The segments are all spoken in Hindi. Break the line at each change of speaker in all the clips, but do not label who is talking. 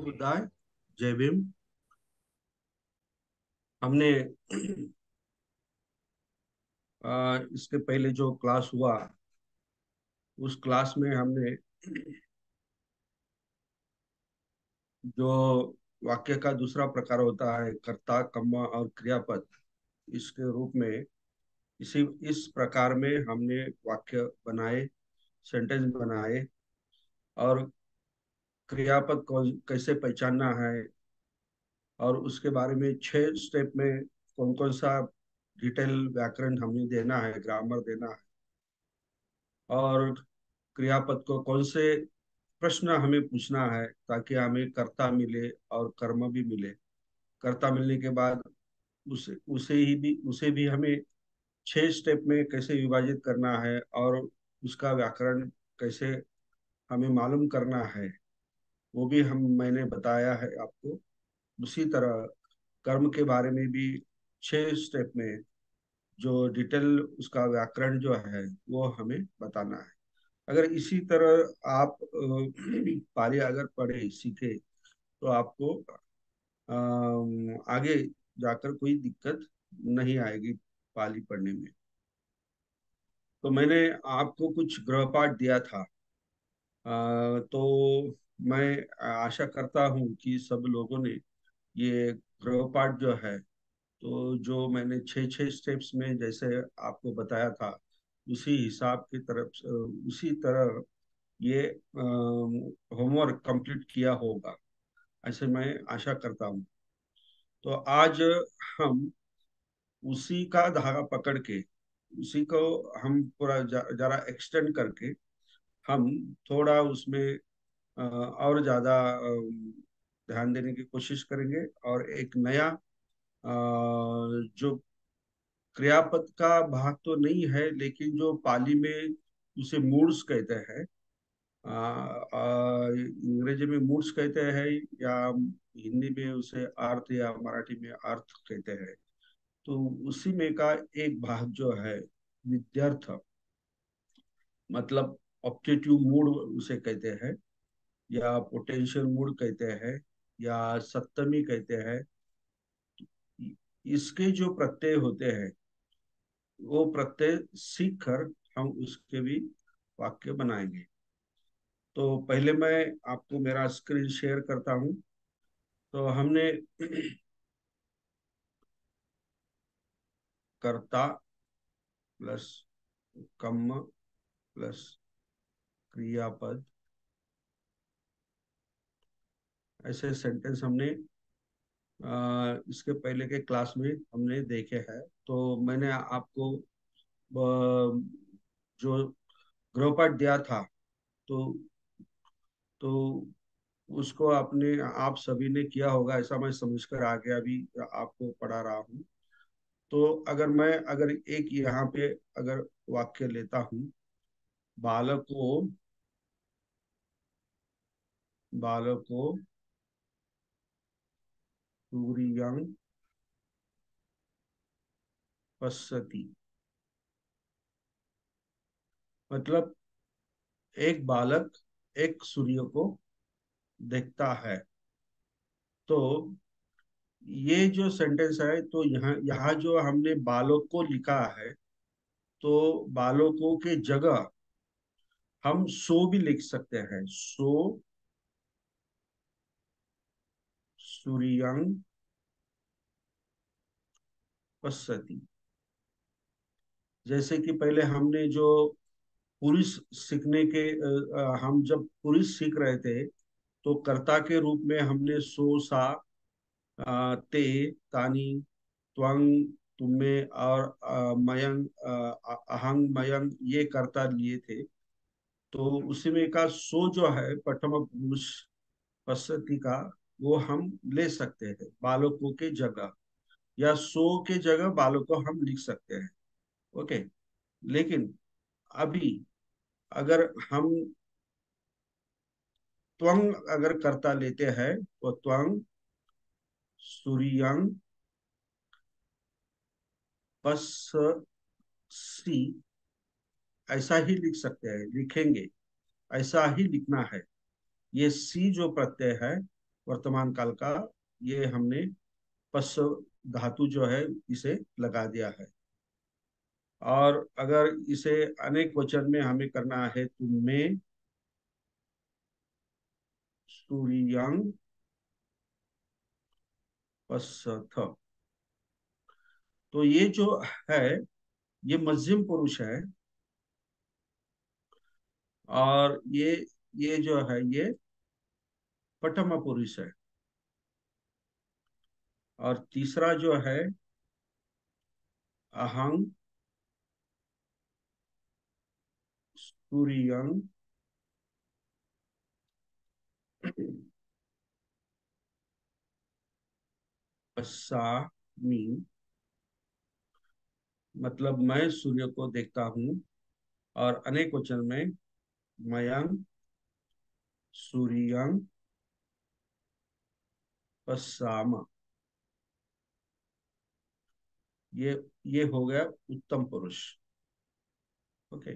बुधाय, जय भीम। हमने इसके पहले जो क्लास हुआ उस क्लास में हमने जो वाक्य का दूसरा प्रकार होता है कर्ता कर्म और क्रियापद, इसके रूप में इसी इस प्रकार में हमने वाक्य बनाए, सेंटेंस बनाए। और क्रियापद को कैसे पहचानना है और उसके बारे में 6 स्टेप में कौन कौन सा डिटेल व्याकरण हमें देना है, ग्रामर देना है। और क्रियापद को कौन से प्रश्न हमें पूछना है ताकि हमें कर्ता मिले और कर्म भी मिले। कर्ता मिलने के बाद उसे भी हमें 6 स्टेप में कैसे विभाजित करना है और उसका व्याकरण कैसे हमें मालूम करना है, वो भी मैंने बताया है आपको। उसी तरह कर्म के बारे में भी 6 स्टेप में जो डिटेल उसका व्याकरण जो है वो हमें बताना है। अगर इसी तरह आप पारी अगर पढ़े सीखे तो आपको आगे जाकर कोई दिक्कत नहीं आएगी पाली पढ़ने में। तो मैंने आपको कुछ गृहपाठ दिया था। तो मैं आशा करता हूँ कि सब लोगों ने ये गृहपाठ जो है, तो जो मैंने 6 6 स्टेप्स में जैसे आपको बताया था उसी हिसाब की तरफ उसी तरह ये होमवर्क कंप्लीट किया होगा, ऐसे मैं आशा करता हूँ। तो आज हम उसी का धागा पकड़ के उसी को हम पूरा जरा एक्सटेंड करके हम थोड़ा उसमें और ज्यादा ध्यान देने की कोशिश करेंगे। और एक नया जो क्रियापद का भाग तो नहीं है लेकिन जो पाली में उसे मूड्स कहते हैं, अंग्रेजी में मूड्स कहते हैं या हिंदी में उसे अर्थ या मराठी में अर्थ कहते हैं। तो उसी में का एक भाग जो है विद्यार्थ, मतलब ऑब्जेक्टिव मूड उसे कहते हैं या पोटेंशियल मूड कहते हैं या सप्तमी कहते हैं। इसके जो प्रत्यय होते हैं वो प्रत्यय सीख कर हम उसके भी वाक्य बनाएंगे। तो पहले मैं आपको मेरा स्क्रीन शेयर करता हूँ। तो हमने कर्ता प्लस कर्म प्लस क्रियापद, ऐसे सेंटेंस हमने इसके पहले के क्लास में हमने देखे हैं। तो मैंने आपको जो गृहपाठ दिया था, तो तो उसको आपने आप सभी ने किया होगा ऐसा मैं समझकर आगे अभी आपको पढ़ा रहा हूँ। तो अगर एक यहाँ पे अगर वाक्य लेता हूँ, बालको बालको सूर्यं पश्यति, मतलब एक बालक एक सूर्य को देखता है। तो ये जो सेंटेंस है, तो यहाँ यहाँ जो हमने बालक को लिखा है, तो बालकों के जगह हम सो भी लिख सकते हैं। सो सूर्यं पश्यति। जैसे कि पहले हमने जो पुरुष सीखने के हम जब पुरुष सीख रहे थे तो कर्ता के रूप में हमने सो सा ते तानी त्वंग तुम्हें और मयंग अहंग मयंग ये कर्ता लिए थे। तो उसी में का सो जो है प्रथम पुरुष पश्यति का, वो हम ले सकते हैं बालकों के जगह, या सो के जगह बालकों हम लिख सकते हैं। ओके। लेकिन अभी अगर हम त्वंग अगर कर्ता लेते हैं तो त्वंग सूर्यंग पश्यसि, ऐसा ही लिख सकते हैं, लिखेंगे ऐसा ही लिखना है। ये सी जो प्रत्यय है वर्तमान काल का, ये हमने पस धातु जो है इसे लगा दिया है। और अगर इसे अनेक वचन में हमें करना है, तो मैं सूर्यं पश्यथ। तो ये जो है, ये मध्यम पुरुष है। और ये जो है, ये प्रथम पुरुष है। और तीसरा जो है, अहं सूर्यं पश्यामि। मतलब मैं सूर्य को देखता हूँ। और अनेक वचन में मयं सूर्यं पश्याम। ये ये हो गया उत्तम पुरुष। ओके।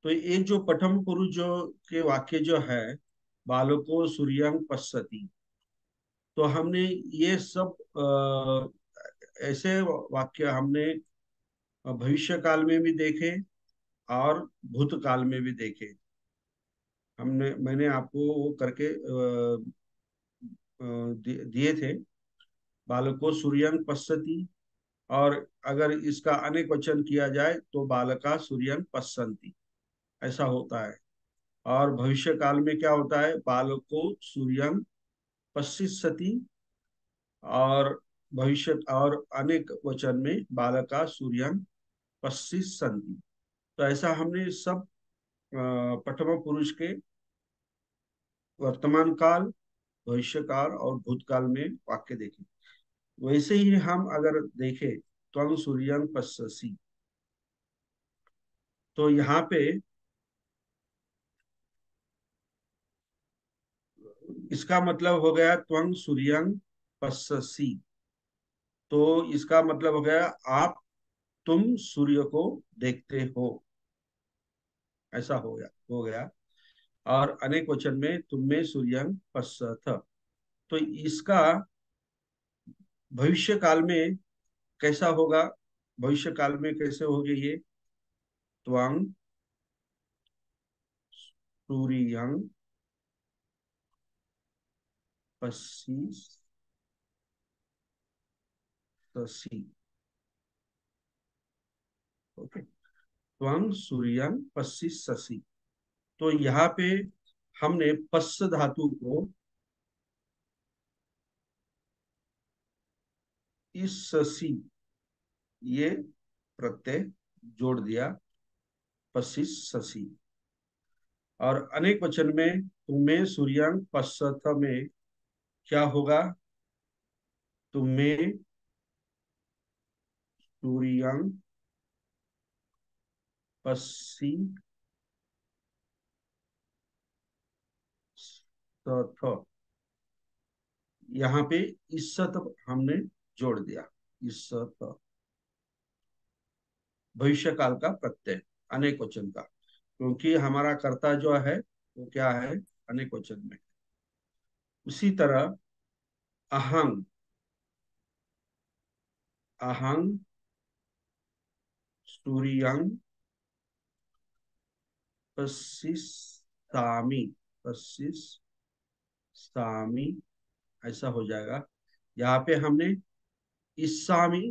तो ये जो प्रथम पुरुष जो के वाक्य जो है, बालको सूर्यं पश्यति, तो हमने ये सब ऐसे वाक्य हमने भविष्य काल में भी देखे और भूतकाल में भी देखे। मैंने आपको वो करके दिए थे। बालको सूर्यं पश्यति। और अगर इसका अनेक वचन किया जाए तो बालका सूर्यं पश्यन्ति, ऐसा होता है। और भविष्य काल में क्या होता है, बालको सूर्यं पश्यति। और भविष्य और अनेक वचन में बालका सूर्यं पश्यन्ति। तो ऐसा हमने सब प्रथम पुरुष के वर्तमान काल, भविष्य काल और भूतकाल में वाक्य देखे। वैसे ही हम अगर देखें, त्वं सूर्यं पश्यसि, तो यहाँ पे इसका मतलब हो गया त्वं सूर्यं पश्यसि। तो इसका मतलब हो गया आप, तुम सूर्य को देखते हो, ऐसा हो गया। और अनेक वचन में तुम्हें सूर्यं पश्यथ। तो इसका भविष्य काल में कैसा होगा, भविष्य काल में कैसे होगी ये, त्वं सूर्यं पश्यसि। ओके। त्वं सूर्यं पश्यसि। तो यहाँ पे हमने पश्च धातु को इस ससी, ये प्रत्यय जोड़ दिया, पश्यसि। और अनेक वचन में तुम्हें सूर्यं पश्यथ में क्या होगा, तुम्हें सूर्यं पश्यथ। यहाँ पे इस्सत हमने जोड़ दिया। इस्सत भविष्य काल का प्रत्यय, अनेक वचन का, क्योंकि हमारा कर्ता जो है वो क्या है, अनेक वचन में। उसी तरह अहं, अहं सूर्यं पश्यसामि, पश्यसामि, ऐसा हो जाएगा। यहाँ पे हमने इस्सामी,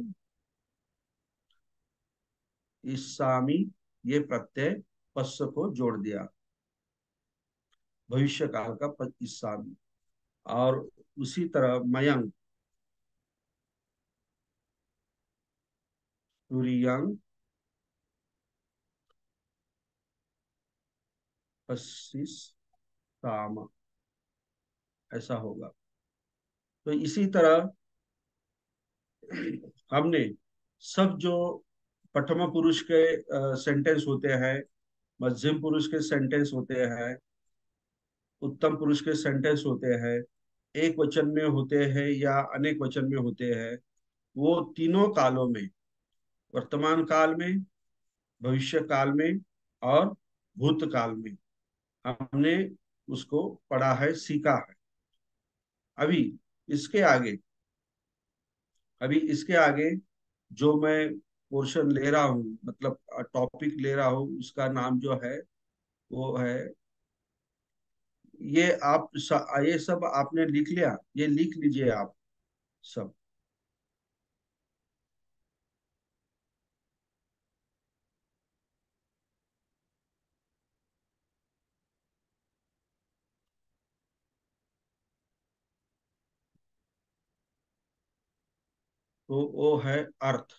इस्सामी ये प्रत्यय पश्य को जोड़ दिया, भविष्य काल का इस्सामी। और उसी तरह मयंक सूर्यं पश्यसाम, ऐसा होगा। तो इसी तरह हमने सब जो प्रथम पुरुष के सेंटेंस होते हैं, मध्यम पुरुष के सेंटेंस होते हैं, उत्तम पुरुष के सेंटेंस होते हैं, एक वचन में होते हैं या अनेक वचन में होते हैं, वो तीनों कालों में, वर्तमान काल में, भविष्य काल में और भूतकाल में हमने उसको पढ़ा है, सीखा है। अभी इसके आगे, अभी इसके आगे जो मैं पोर्शन ले रहा हूँ, मतलब टॉपिक ले रहा हूँ, उसका नाम जो है वो है, ये ये सब आपने लिख लिया, ये लिख लीजिए आप सब। तो वो है अर्थ,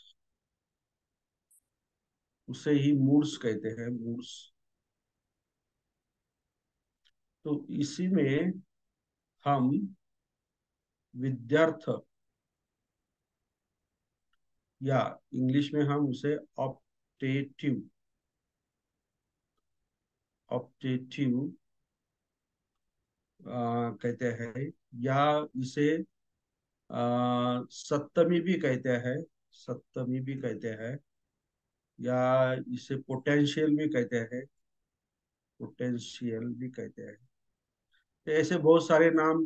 उसे ही मूड्स कहते हैं, मूड्स। तो इसी में हम विद्यार्थ, या इंग्लिश में हम उसे ऑप्टेटिव, ऑप्टेटिव कहते हैं, या इसे सप्तमी भी कहते हैं, सप्तमी भी कहते हैं, या इसे पोटेंशियल भी कहते हैं, पोटेंशियल भी कहते हैं। तो ऐसे बहुत सारे नाम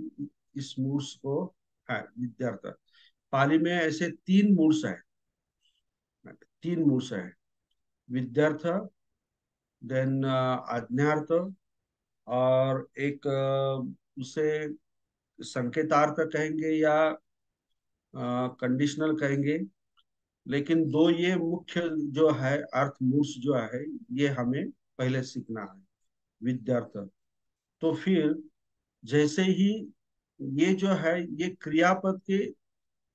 इस मूड्स को है, विद्यार्थ। पाली में ऐसे तीन मूड्स हैं, तीन मूड्स हैं, विद्यार्थ, देन आज्ञार्थ, और एक उसे संकेतार्थ कहेंगे या कंडीशनल कहेंगे। लेकिन दो ये मुख्य जो है अर्थ मूड्स जो है, ये हमें पहले सीखना है, विद्यार्थ। तो फिर जैसे ही ये जो है, ये क्रियापद के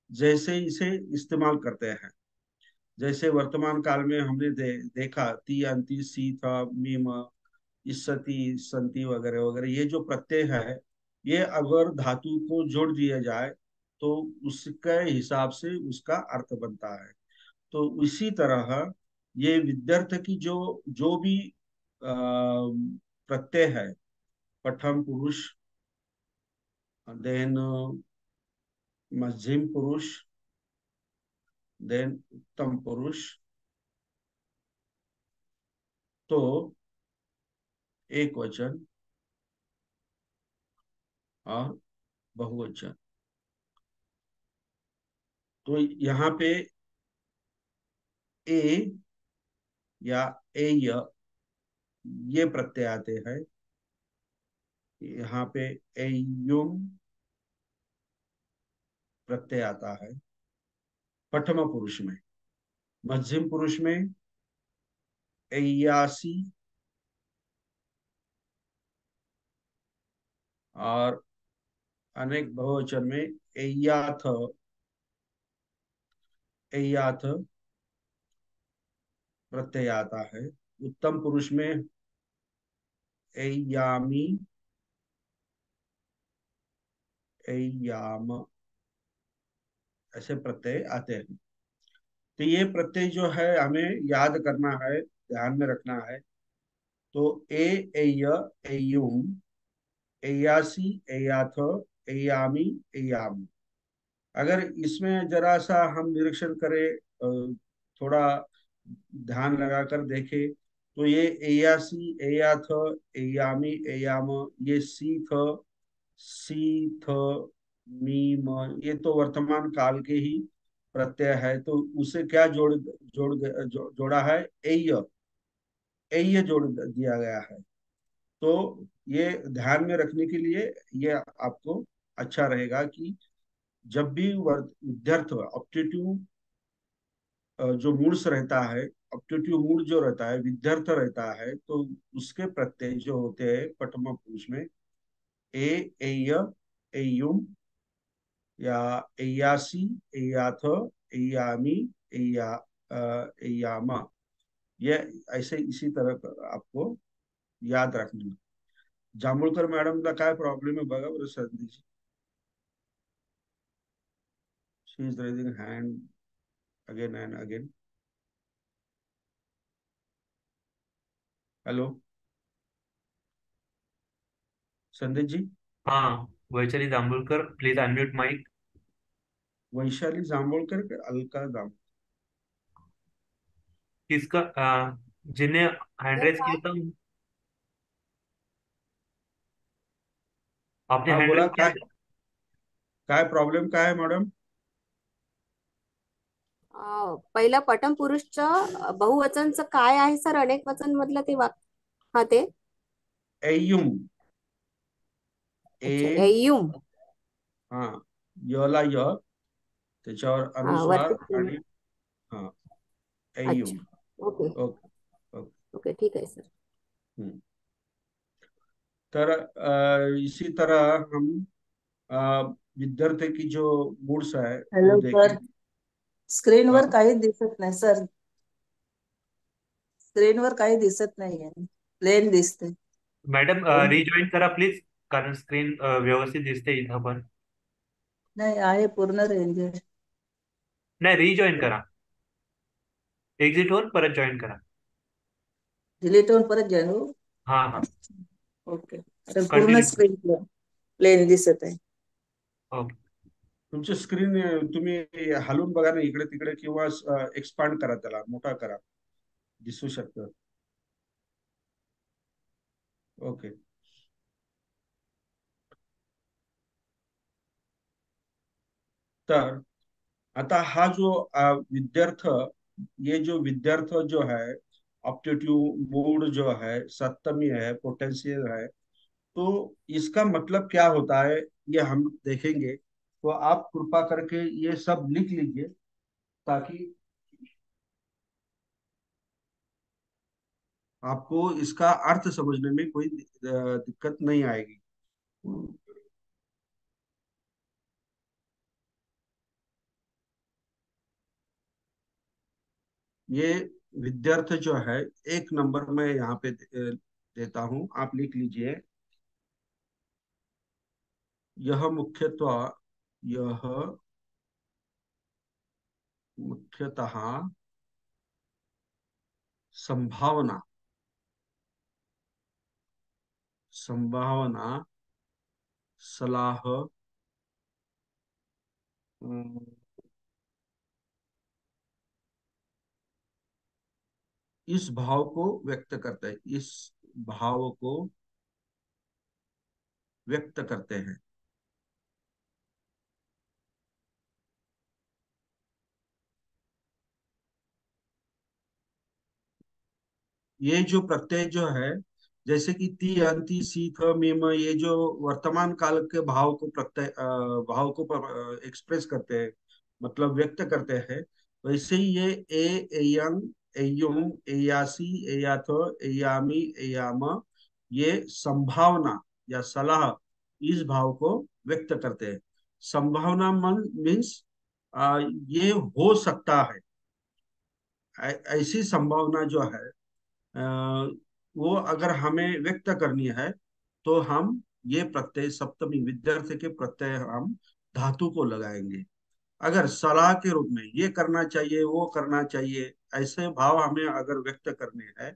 जैसे इसे इस्तेमाल करते हैं। जैसे वर्तमान काल में हमने देखा, ती अंति सी था, मीम, इस्सती संति वगैरह वगैरह, ये जो प्रत्यय है, ये अगर धातु को जोड़ दिया जाए तो उसके हिसाब से उसका अर्थ बनता है। तो इसी तरह ये विद्यार्थ की जो जो भी प्रत्यय है, प्रथम पुरुष, देन मध्यम पुरुष, देन उत्तम पुरुष, तो एक वचन और बहुवचन। तो यहाँ पे ए या एय, ये प्रत्यय आते हैं। यहाँ पे एयुम प्रत्यय आता है प्रथम पुरुष में। मध्यम पुरुष में एयासी, और अनेक बहुवचन में एयाथ, एयाथ प्रत्यय आता है। उत्तम पुरुष में एयामी, एयाम, ऐसे प्रत्यय आते हैं। तो ये प्रत्यय जो है हमें याद करना है, ध्यान में रखना है। तो ए, एय, एयुम, एयासी, एयाथ, एयामी, एयाम। अगर इसमें जरा सा हम निरीक्षण करें, थोड़ा ध्यान लगाकर देखें, तो ये एयासी, एयाथ, एयामी, एयाम, ये सी थ, सी थ, मीम, ये तो वर्तमान काल के ही प्रत्यय है। तो उसे क्या जोड़ा है, एय, एय जोड़ दिया गया है। तो ये ध्यान में रखने के लिए ये आपको अच्छा रहेगा कि जब भी विद्यार्थ ऑप्टेटिव जो मूड्स रहता है, ऑप्टेटिव मूड जो रहता है, विद्यार्थ रहता है, तो उसके प्रत्यय जो होते हैं प्रथम पुरुष में ए, एय, एयुम, या एयासी, एयाथ, एयामी, एया एयामा, ये ऐसे इसी तरह आपको याद रखना। जांभूळकर मॅडम का काय प्रॉब्लेम आहे बघा बरं संधीची. She is raising hand again and again. Hello Sandeep ji.
हाँ, Vaishali Jambhulkar, please unmute mic.
Vaishali Jambhulkar का अलका जांभूळ.
किसका जिन्हें हैंड रेस किया था, आपने
हाँ
हैंड रेस
बोला
किया
काय.
था?
काय प्रॉब्लेम काय आहे मॅडम?
पहिलं पटम पुरुषचं बहुवचनचं काय आहे सर, अनेक वचन मधलं ते वाक्य? हा ते.
एयुम.
अच्छा,
ए.
एयुम.
हा. यला य, त्याच्यावर
हा,
अनुस्वार
वरती तीन.
आणि हा,
अच्छा.
एयुम.
ओके.
ओके. ओके.
ओके, ठीक आहे सर.
हम्म। तर इसी तरह हम विद्यार्थी की जो मूड्स है वो
हॅलो
देखें।
सर, स्क्रीनवर
हाँ।
काही दिसत नाही सर. स्क्रीनवर काही दिसत नाहीये, प्लेन दिसते.
मॅडम
कोण?
रिजॉईन करा प्लीज, कारण स्क्रीन व्यवस्थित दिसते इथं पण.
नाही आहे, पूर्ण रेंज आहे.
नाही, रिजॉईन करा, एक्झिट होऊन परत जॉईन करा.
डिलीट होऊन परत जॉईन हो.
हा हा,
ओके, आता पूर्ण
कंटिन्यू.
स्क्रीन प्लेन दिसत आहे.
ओके.
तुमची स्क्रीन तुम्ही हलवून बघा ना इकडे तिकडे, किंवा एक्सपांड करा, त्याला मोठा करा, दिसू शकतं. ओके. तर आता हा जो विद्यार्थ, ये जो विद्यार्थ जो है, ऑप्टेटिव मूड जो है, सप्तमी है, पोटेंशियल है, तो इसका मतलब क्या होता है ये हम देखेंगे। तो आप कृपा करके ये सब लिख लीजिए, ताकि आपको इसका अर्थ समझने में कोई दिक्कत नहीं आएगी। ये विद्यार्थ जो है, एक नंबर में यहाँ पे देता हूं, आप लिख लीजिए। यह मुख्यतः, यह मुख्यतः संभावना, संभावना, सलाह, अम, इस भाव को व्यक्त करते हैं, इस भाव को व्यक्त करते हैं। ये जो प्रत्यय जो है, जैसे कि ती, अंति, सी, थ, मीम, ये जो वर्तमान काल के भाव को प्रत्यय भाव को एक्सप्रेस करते हैं, मतलब व्यक्त करते हैं। वैसे ही ये एयंग, एयुम, एयासी, एयाथ, एयामी, एयाम, ये संभावना या सलाह, इस भाव को व्यक्त करते हैं। संभावना मन मीन्स ये हो सकता है, ऐसी संभावना जो है, अ, वो अगर हमें व्यक्त करनी है, तो हम ये प्रत्यय, सप्तमी विद्यार्थी के प्रत्यय हम धातु को लगाएंगे। अगर सलाह के रूप में ये करना चाहिए, वो करना चाहिए, ऐसे भाव हमें अगर व्यक्त करने हैं,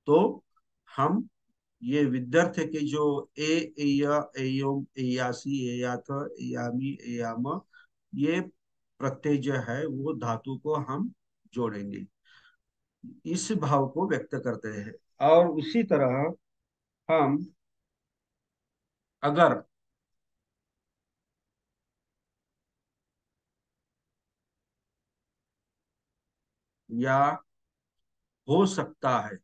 तो हम ये विद्यार्थी के जो एया, एयोम, एयासी, एयाथ, एयामी, एयाम, ये प्रत्यय जो है वो धातु को हम जोड़ेंगे, इस भाव को व्यक्त करते हैं। और उसी तरह हम अगर या हो सकता है,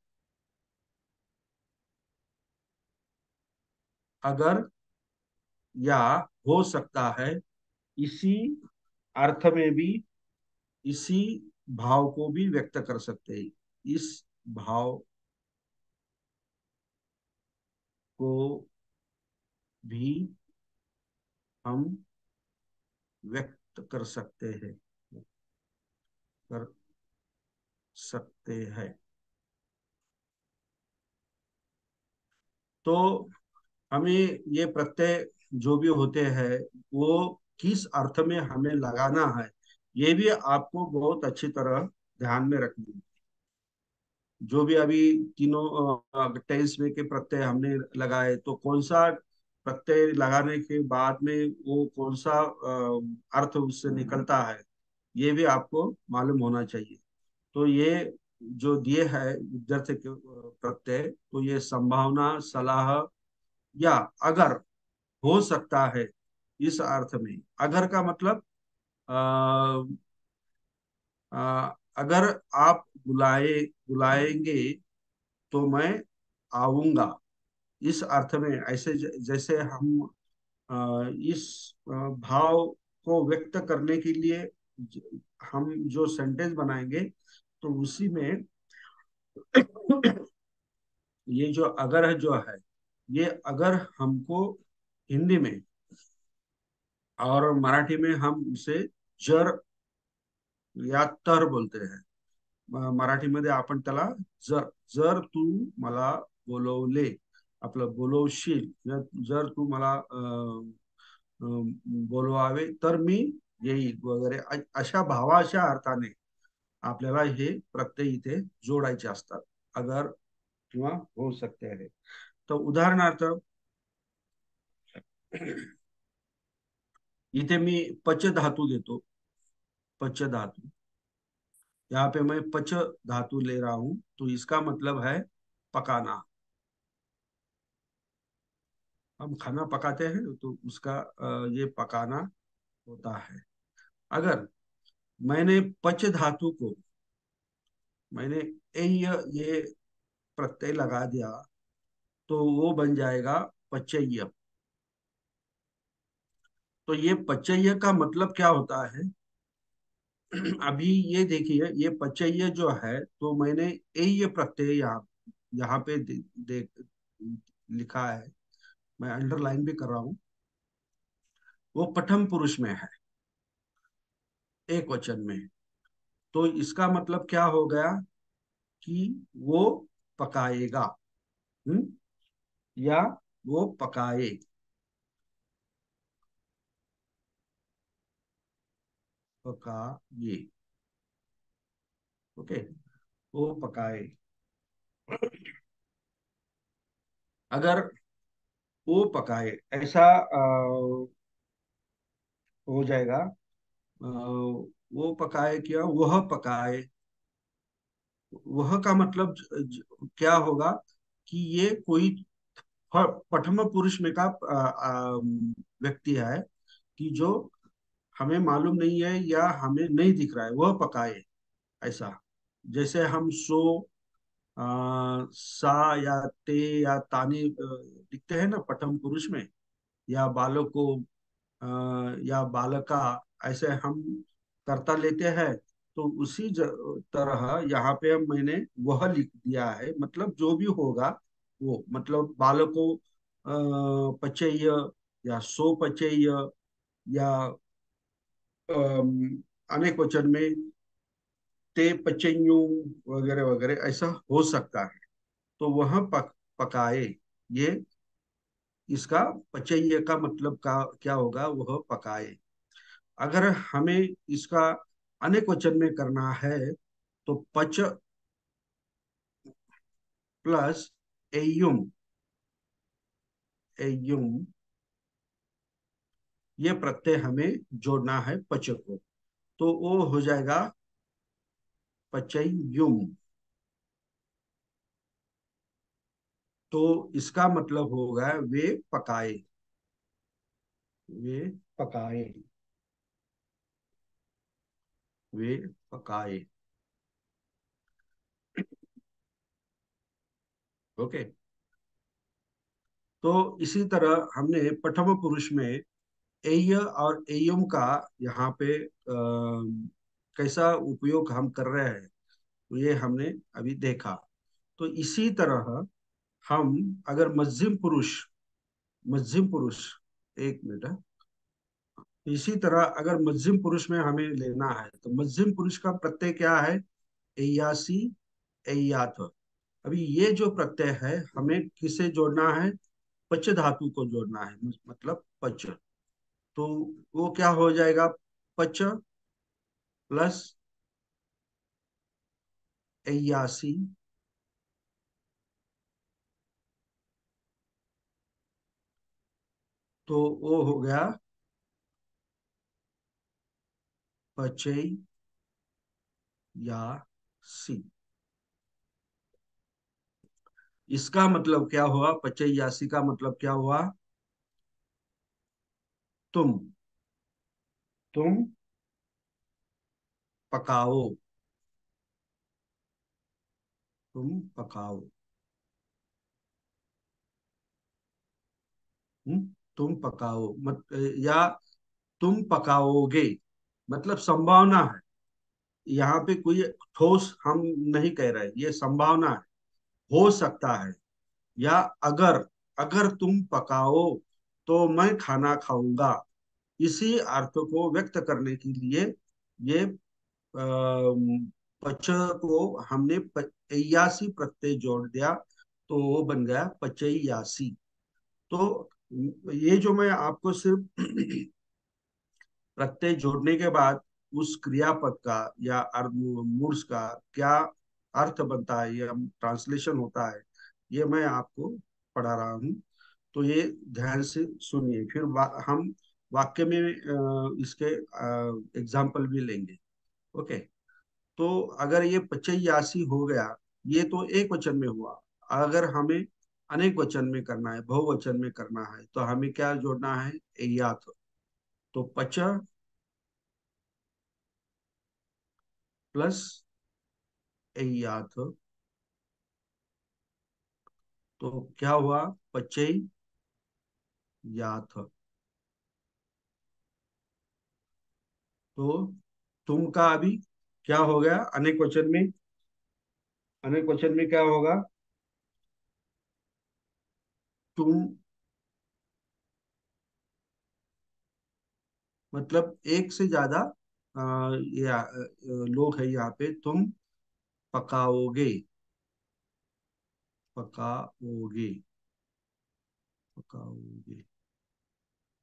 अगर या हो सकता है, इसी अर्थ में भी इसी भाव को भी व्यक्त कर सकते हैं। इस भाव को भी हम व्यक्त कर सकते हैं, कर सकते हैं। तो हमें ये प्रत्यय जो भी होते हैं, वो किस अर्थ में हमें लगाना है, ये भी आपको बहुत अच्छी तरह ध्यान में रखनी है। जो भी अभी तीनों टेंस में के प्रत्यय हमने लगाए, तो कौन सा प्रत्यय लगाने के बाद में वो कौन सा अर्थ उससे निकलता है, ये भी आपको मालूम होना चाहिए। तो ये जो दिए है विद्यार्थी के प्रत्यय, तो ये संभावना, सलाह, या अगर हो सकता है, इस अर्थ में। अगर का मतलब आ, अगर आप बुलाएंगे तो मैं आऊंगा, इस अर्थ में। ऐसे जैसे हम इस भाव को व्यक्त करने के लिए हम जो सेंटेंस बनाएंगे, तो उसी में ये जो अगर है जो है, ये अगर हमको हिंदी में और मराठी में हम उसे जर या तर बोलते हैं। मराठीमध्ये आपण त्याला जर, जर तू मला बोलवले, आपलं बोलवशील, जर तू मला बोलवावे तर मी येईल वगैरे, अशा भावाच्या अर्थाने आपल्याला हे प्रत्यय इथे जोडायचे असतात, अगर किंवा हो सकते हैं। तो उदाहरणार्थ इथे मी पच धातू घेतो, पच धातू, यहाँ पे मैं पच धातु ले रहा हूं, तो इसका मतलब है पकाना। हम खाना पकाते हैं तो उसका ये पकाना होता है। अगर मैंने पच धातु को, मैंने ये प्रत्यय लगा दिया, तो वो बन जाएगा पचय्य। तो ये पचय्य का मतलब क्या होता है? अभी ये देखिए, ये पचय्य जो है, तो मैंने एय प्रत्यय यहाँ पे लिखा है, मैं अंडरलाइन भी कर रहा हूं, वो प्रथम पुरुष में है, एक वचन में। तो इसका मतलब क्या हो गया कि वो पकाएगा, हम्म, या वो पकाए, पकाए, ओके, वो पकाए। अगर वो पकाए ऐसा हो जाएगा, वो पकाए क्या, वह पकाए। वह का मतलब क्या होगा कि ये कोई प्रथम पुरुष में का व्यक्ति है, कि जो हमें मालूम नहीं है या हमें नहीं दिख रहा है, वह पकाए, ऐसा। जैसे हम सो, सा या ते या तानी दिखते हैं ना प्रथम पुरुष में, या बालको, या बालका, ऐसे हम कर्ता लेते हैं। तो उसी तरह यहाँ पे मैंने वह लिख दिया है, मतलब जो भी होगा वो, मतलब बालको पचेय, या सो पचेय, या अनेक वचन में ते पचेयु वगैरह वगैरह, ऐसा हो सकता है। तो वह पकाए, ये इसका पचेय का मतलब का क्या होगा, वह पकाए। अगर हमें इसका अनेक वचन में करना है, तो पच प्लस एयुम, एयुम, ये प्रत्यय हमें जोड़ना है पच को, तो वो हो जाएगा पचयुम। तो इसका मतलब होगा वे पकाए, वे पकाए, वे पकाए, ओके। तो इसी तरह हमने प्रथम पुरुष में एय और एयम का यहाँ पे कैसा उपयोग हम कर रहे हैं, तो ये हमने अभी देखा। तो इसी तरह हम अगर मध्यम पुरुष, एक मिनट है, इसी तरह अगर मध्यम पुरुष में हमें लेना है, तो मध्यम पुरुष का प्रत्यय क्या है, एयासी, एयाथ। अभी ये जो प्रत्यय है, हमें किसे जोड़ना है, पच धातु को जोड़ना है, मतलब पच। तो वो क्या हो जाएगा, पच प्लस एयासी, तो वो हो गया पचई या सी। इसका मतलब क्या हुआ, पचई यासी का मतलब क्या हुआ तुम तुम पकाओ, तुम पकाओ। तुम पकाओ या तुम पकाओगे, मतलब संभावना है। यहाँ पे कोई ठोस हम नहीं कह रहे, ये संभावना है, हो सकता है। या अगर अगर तुम पकाओ तो मैं खाना खाऊंगा, इसी अर्थ को व्यक्त करने के लिए ये पच को हमने ऐयासी प्रत्यय जोड़ दिया, तो वो बन गया पचैयासी। तो ये जो मैं आपको सिर्फ प्रत्यय जोड़ने के बाद उस क्रियापद का या मूड्स का क्या अर्थ बनता है या ट्रांसलेशन होता है, ये मैं आपको पढ़ा रहा हूँ। तो ये ध्यान से सुनिए, फिर हम वाक्य में इसके एग्जाम्पल भी लेंगे। ओके। तो अगर ये पचैयासी हो गया, ये तो एक वचन में हुआ। अगर हमें अनेक वचन में करना है, बहुवचन में करना है, तो हमें क्या जोड़ना है? एयात। तो पच प्लस एयात, तो क्या हुआ? पचई याथ। तो तुम का अभी क्या हो गया अनेक वचन में? अनेक वचन में क्या होगा? तुम, मतलब एक से ज्यादा लोग है यहाँ पे। तुम पकाओगे, पकाओगे, पकाओगे,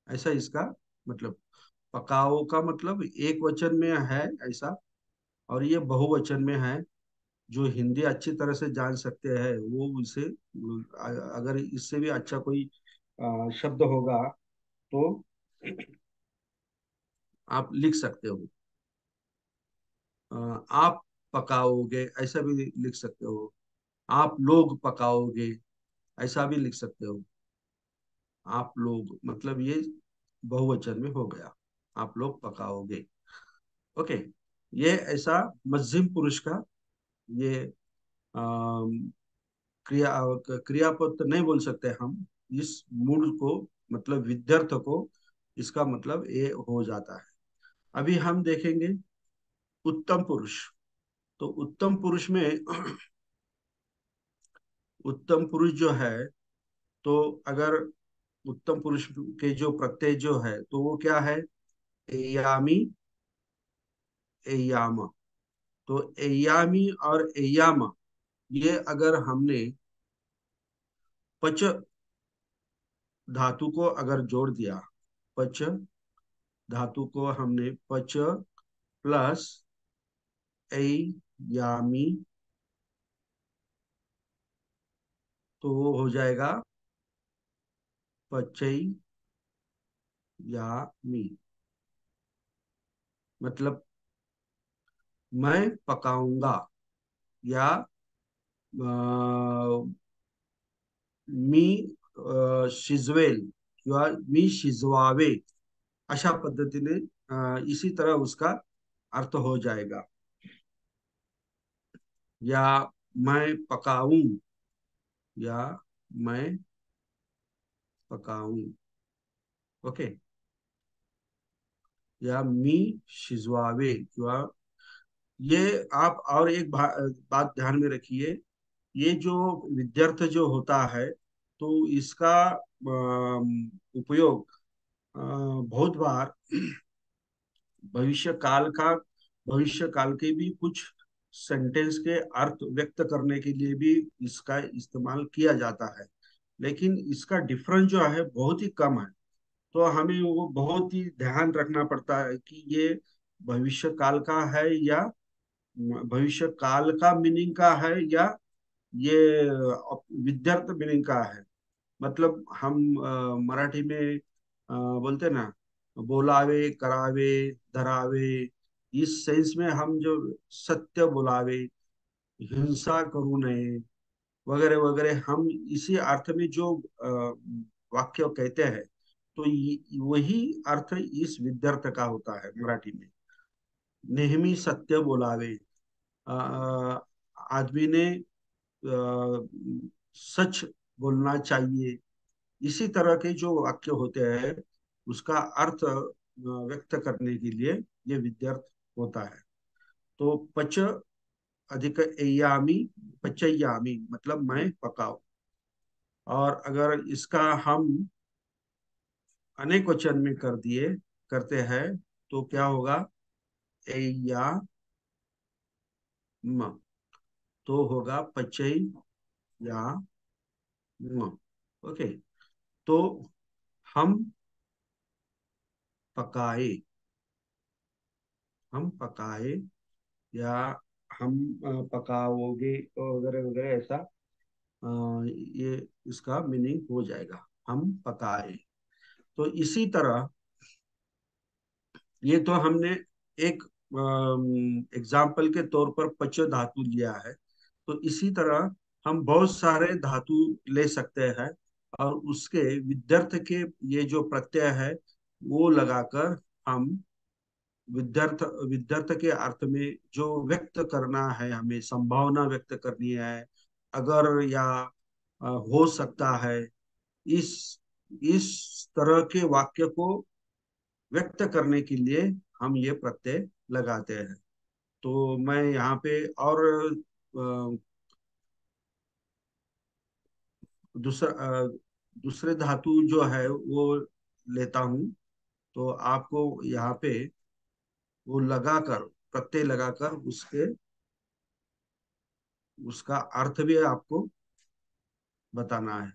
ऐसा इसका मतलब। पकाओ का मतलब एक वचन में है ऐसा, और ये बहुवचन में है। जो हिंदी अच्छी तरह से जान सकते हैं वो इसे, अगर इससे भी अच्छा कोई शब्द होगा तो आप लिख सकते हो। आप पकाओगे ऐसा भी लिख सकते हो। आप लोग पकाओगे ऐसा भी लिख सकते हो। आप लोग मतलब ये बहुवचन में हो गया, आप लोग पकाओगे। ओके। ये ऐसा मध्यम पुरुष का ये क्रिया, क्रियापद तो नहीं बोल सकते हम इस मूड को, मतलब विध्यर्थ को, इसका मतलब ये हो जाता है। अभी हम देखेंगे उत्तम पुरुष। तो उत्तम पुरुष में उत्तम पुरुष जो है, तो अगर उत्तम पुरुष के जो प्रत्यय जो है तो वो क्या है? एयामी, एयाम। तो एयामी और एयाम, ये अगर हमने पच धातु को अगर जोड़ दिया, पच धातु को हमने पच प्लस ए यामी, तो वो हो जाएगा पचई यामी। मतलब मैं पकाऊंगा, या मी शिजवेल किंवा मी शिजवावे, अशा पद्धतीने इसी तरह उसका अर्थ हो जाएगा। या मैं पकाऊं, या मैं पकाऊं। ओके। या मी शिजवावे किंवा, ये आप और एक बात ध्यान में रखिए। ये जो विद्यार्थ जो होता है, तो इसका उपयोग बहुत बार भविष्य काल का, भविष्य काल के भी कुछ सेंटेंस के अर्थ व्यक्त करने के लिए भी इसका इस्तेमाल किया जाता है। लेकिन इसका डिफरेंस जो है बहुत ही कम है। तो हमें वो बहुत ही ध्यान रखना पड़ता है कि ये भविष्य काल का है, या भविष्य काल का मीनिंग का है, या ये विद्यार्थ मीनिंग का है। मतलब हम मराठी में बोलते हैं ना, बोलावे करावे धरावे, इस सेंस में हम जो सत्य बोलावे, हिंसा करू नये, वगैरह वगैरह, हम इसी अर्थ में जो वाक्य कहते हैं, तो वही अर्थ इस विद्यार्थ का होता है मराठी में। नेहमी सत्य बोलावे, अ, आदमी ने सच बोलना चाहिए। इसी तरह के जो वाक्य होते हैं उसका अर्थ व्यक्त करने के लिए ये विद्यार्थ होता है। तो पच अधिक एयामी, पचयामी मतलब मैं पकाऊ। और अगर इसका हम अनेक वचन में कर दिए करते हैं तो क्या होगा? एया म, तो होगा पचई या म। ओके। तो हम पकाए, हम पकाए, या हम पकाओगे वगैरह वगैरह ऐसा ये इसका मीनिंग हो जाएगा, हम पकाए। तो इसी तरह ये तो हमने एक एग्जाम्पल के तौर पर पच धातु लिया है। तो इसी तरह हम बहुत सारे धातु ले सकते हैं और उसके विद्यार्थ के ये जो प्रत्यय है वो लगाकर हम विद्यार्थ विद्यार्थ के अर्थ में जो व्यक्त करना है, हमें संभावना व्यक्त करनी है, अगर या हो सकता है, इस इस तरह के वाक्य को व्यक्त करने के लिए हम ये प्रत्यय लगाते हैं। तो मैं यहाँ पे और दूसरे धातु जो है वो लेता हूँ। तो आपको यहाँ पे वो लगाकर, प्रत्यय लगाकर उसके उसका अर्थ भी आपको बताना है।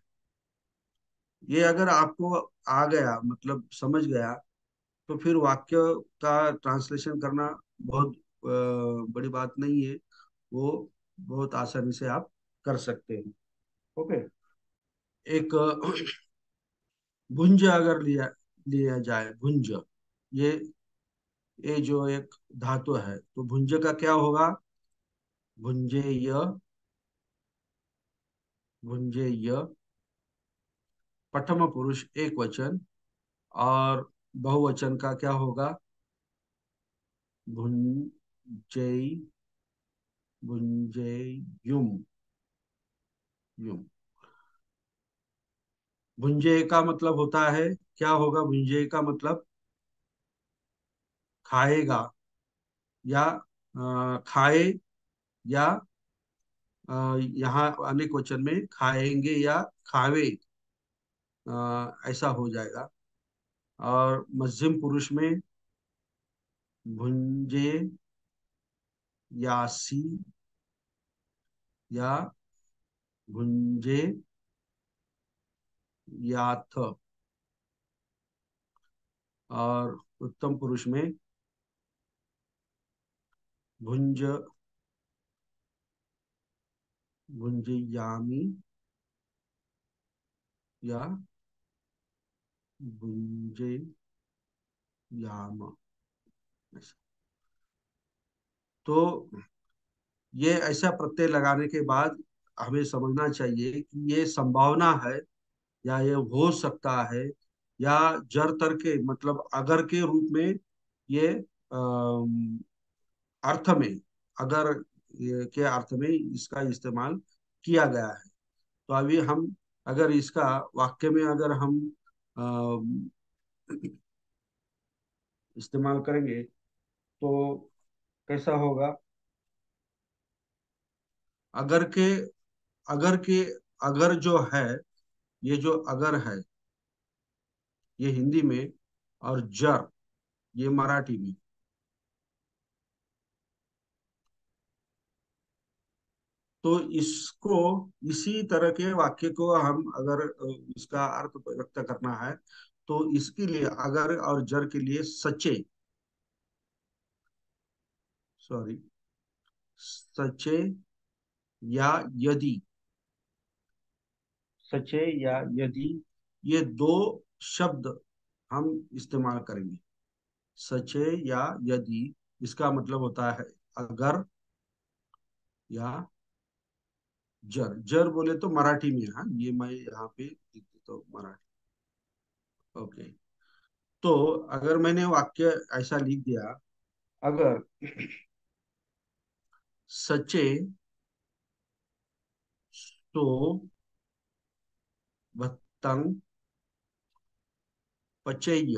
ये अगर आपको आ गया, मतलब समझ गया, तो फिर वाक्य का ट्रांसलेशन करना बहुत बड़ी बात नहीं है। वो बहुत आसानी से आप कर सकते हैं। ओके। एक भुंज अगर लिया लिया जाए, भुंज, ये ये जो एक धातु है, तो भुंज का क्या होगा? भुंजेय, भुंजेय, प्रथम पुरुष एक वचन। और बहुवचन का क्या होगा? भुंजई, भुंजेयुम, युम। भुंजे का मतलब होता है, क्या होगा भुंजे का मतलब? खाएगा, या खाए, या यहाँ अनेक वचन में खाएंगे या खावे, ऐसा हो जाएगा। और मध्यम पुरुष में भुंजे, यासी, या भुंजे याथ। और उत्तम पुरुष में भुंज, भुंजयामी, या भुंजे याम। तो ये ऐसा प्रत्यय लगाने के बाद हमें समझना चाहिए कि ये संभावना है, या ये हो सकता है, या जर तर के मतलब अगर के रूप में ये अर्थ में, अगर के अर्थ में इसका इस्तेमाल किया गया है। तो अभी हम अगर इसका वाक्य में अगर हम अम, इस्तेमाल करेंगे तो कैसा होगा? अगर के, अगर के, अगर जो है, ये जो अगर है ये हिंदी में, और जर ये मराठी में। तो इसको, इसी तरह के वाक्य को हम अगर इसका अर्थ व्यक्त करना है तो इसके लिए अगर और जर के लिए सचे, सॉरी, सचे या यदि, सचे या यदि, ये दो शब्द हम इस्तेमाल करेंगे। सचे या यदि, इसका मतलब होता है अगर, या जर। जर बोले तो मराठी में, हाँ ये मैं यहाँ पे लिख देता हूँ मराठी। ओके, तो अगर मैंने वाक्य ऐसा लिख दिया, अगर सचे सो भत्तंग पचेय,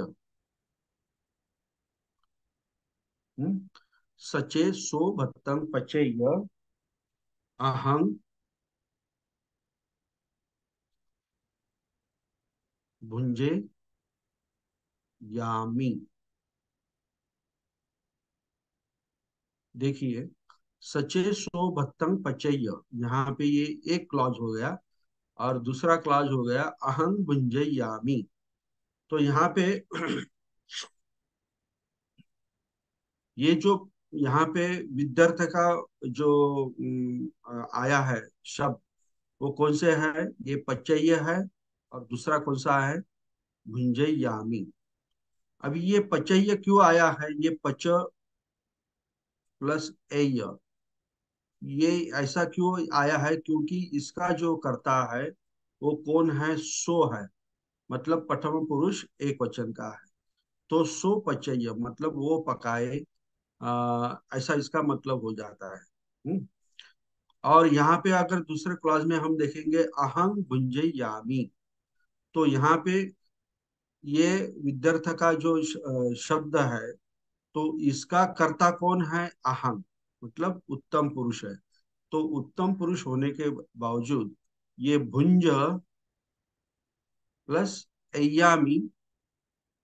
सचे सो भत्तंग पचेय, अहं भुंजे यामी। देखिए, सचे सो भत्तंग पचेय, यहाँ पे ये एक क्लॉज हो गया, और दूसरा क्लॉज हो गया अहं भुंजे यामी। तो यहाँ पे ये जो यहाँ पे विद्यार्थ का जो आया है शब्द, वो कौन से है? ये पचय है, और दूसरा कौन सा है? भुंजयामी। अभी ये पचय क्यों आया है? ये पच प्लस एय, ये ऐसा क्यों आया है? क्योंकि इसका जो करता है वो कौन है? सो है, मतलब प्रथम पुरुष एक वचन का है। तो सो पचय मतलब वो पकाए, ऐसा इसका मतलब हो जाता है। और यहाँ पे अगर दूसरे क्लॉज में हम देखेंगे अहं भुंजयामी, तो यहाँ पे ये विद्यार्थ का जो शब्द है, तो इसका कर्ता कौन है? अहं, मतलब उत्तम पुरुष है। तो उत्तम पुरुष होने के बावजूद ये भुंज प्लस एयामी,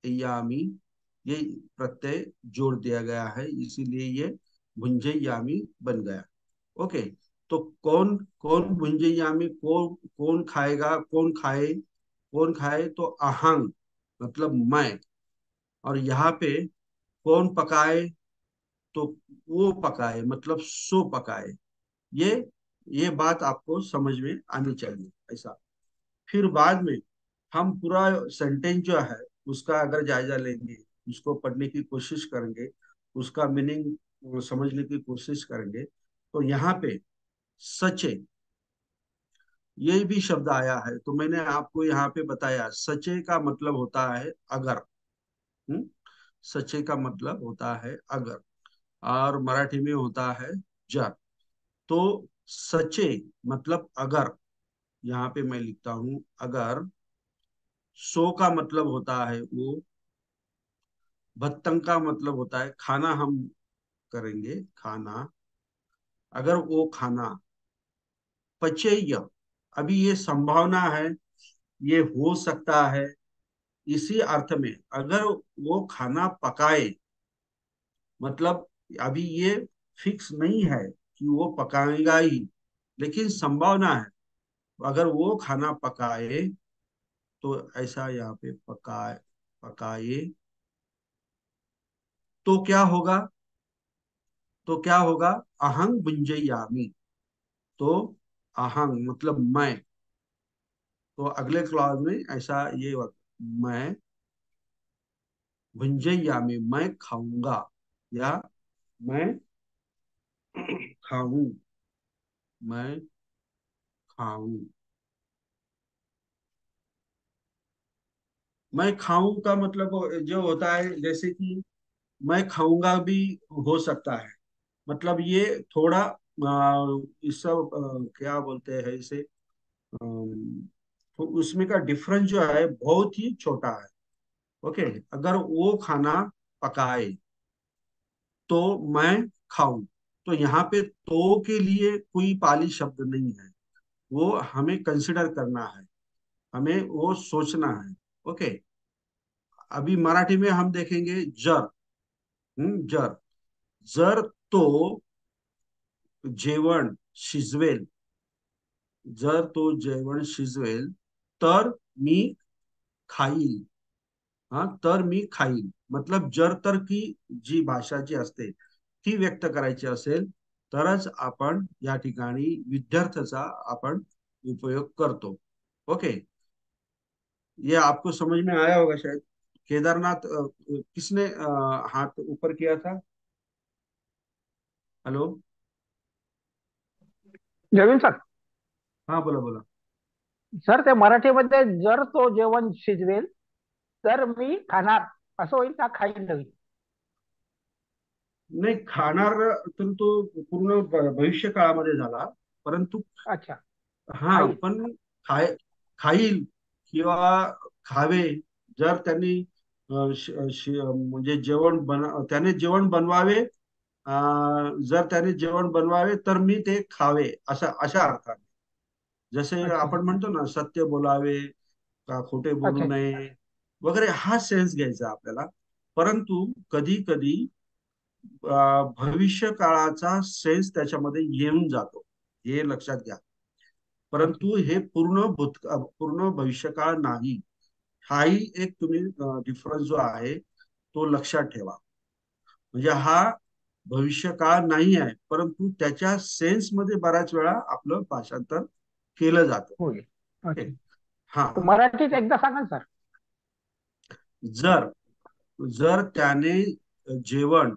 एयामी, ये प्रत्यय जोड़ दिया गया है, इसीलिए ये भुंजयामी बन गया। ओके, तो कौन कौन भुंजयामी, कौन कौन खाएगा, कौन खाए, कौन खाए? तो अहंग मतलब मैं, और यहाँ पे कौन पकाए? तो वो पकाए मतलब सो पकाए। ये ये बात आपको समझ में आनी चाहिए ऐसा। फिर बाद में हम पूरा सेंटेंस जो है उसका अगर जायजा लेंगे, उसको पढ़ने की कोशिश करेंगे, उसका मीनिंग समझने की कोशिश करेंगे, तो यहाँ पे सचे, ये भी शब्द आया है। तो मैंने आपको यहाँ पे बताया सचे का मतलब होता है अगर। हम्म सचे का मतलब होता है अगर, और मराठी में होता है जर। तो सचे मतलब अगर, यहाँ पे मैं लिखता हूं अगर। सो का मतलब होता है वो, भत्तंग का मतलब होता है खाना, हम करेंगे खाना, अगर वो खाना, पचेय, अभी ये संभावना है, ये हो सकता है, इसी अर्थ में अगर वो खाना पकाए, मतलब अभी ये फिक्स नहीं है कि वो पकाएगा ही, लेकिन संभावना है अगर वो खाना पकाए, तो ऐसा यहाँ पे पकाए, पकाए, तो क्या होगा? तो क्या होगा? अहंग भुंजयामी। तो अहंग मतलब मैं, तो अगले क्लॉज में ऐसा ये मैं भुंजयामी मैं खाऊंगा, या मैं खाऊं, मैं खाऊं। मैं खाऊं का मतलब जो होता है, जैसे कि मैं खाऊंगा भी हो सकता है, मतलब ये थोड़ा इस सब क्या बोलते हैं इसे, तो उसमें का डिफरेंस जो है बहुत ही छोटा है। ओके, अगर वो खाना पकाए तो मैं खाऊं, तो यहाँ पे तो के लिए कोई पाली शब्द नहीं है, वो हमें कंसिडर करना है, हमें वो सोचना है। ओके, अभी मराठी में हम देखेंगे जर। जर, जर तो जेवण शिजवेल, जर तो जेवण शिजवेल, तर मी खाईल। हा, तर मी खाईल, मतलब जर तर की जी भाषा जी असते ती व्यक्त करायची असेल, तरच आपण या ठिकाणी विद्यार्थ्याचा आपण उपयोग करतो। ओके, ये आपको समझ में आया होगा शायद। केदारनाथ, किसने हाथ ऊपर किया था? हेलो।
जमीन सर.
हाँ, बोला बोला।
सर ते मराठीमध्ये जर तो जेवण शिजवेल तर मी खाणार असं होईल का खाईल होईल?
नाही, खाणार तर तो पूर्ण भविष्य काळामध्ये झाला. परंतु
अच्छा,
हा,
खाईल.
पण खाय खाईल किंवा खावे, जर त्यांनी म्हणजे त्याने जेवण बनवावे. जर त्याने जेवण बनवावे तर मी ते खावे, अशा अर्थाने. जसे
अच्छा
आपण म्हणतो ना, सत्य बोलावे का खोटे बोलू
अच्छा
नये वगैरे, हा सेन्स घ्यायचा आपल्याला. परंतु कधी कधी भविष्य काळाचा सेन्स त्याच्यामध्ये येऊन जातो, हे लक्षात घ्या.
अच्छा.
परंतु हे पूर्ण भविष्यकाळ नाही. हाही एक तुम्ही डिफरन्स जो आहे तो लक्षात ठेवा. म्हणजे हा भविष्यकाळ नाही आहे, परंतु त्याच्या सेन्स मध्ये बऱ्याच वेळा आपलं भाषांतर केलं जातं.
होईल.
ओके.
अच्छा.
हा.
तो मराठीत एकदा सांगा सर.
जर जर त्याने जेवण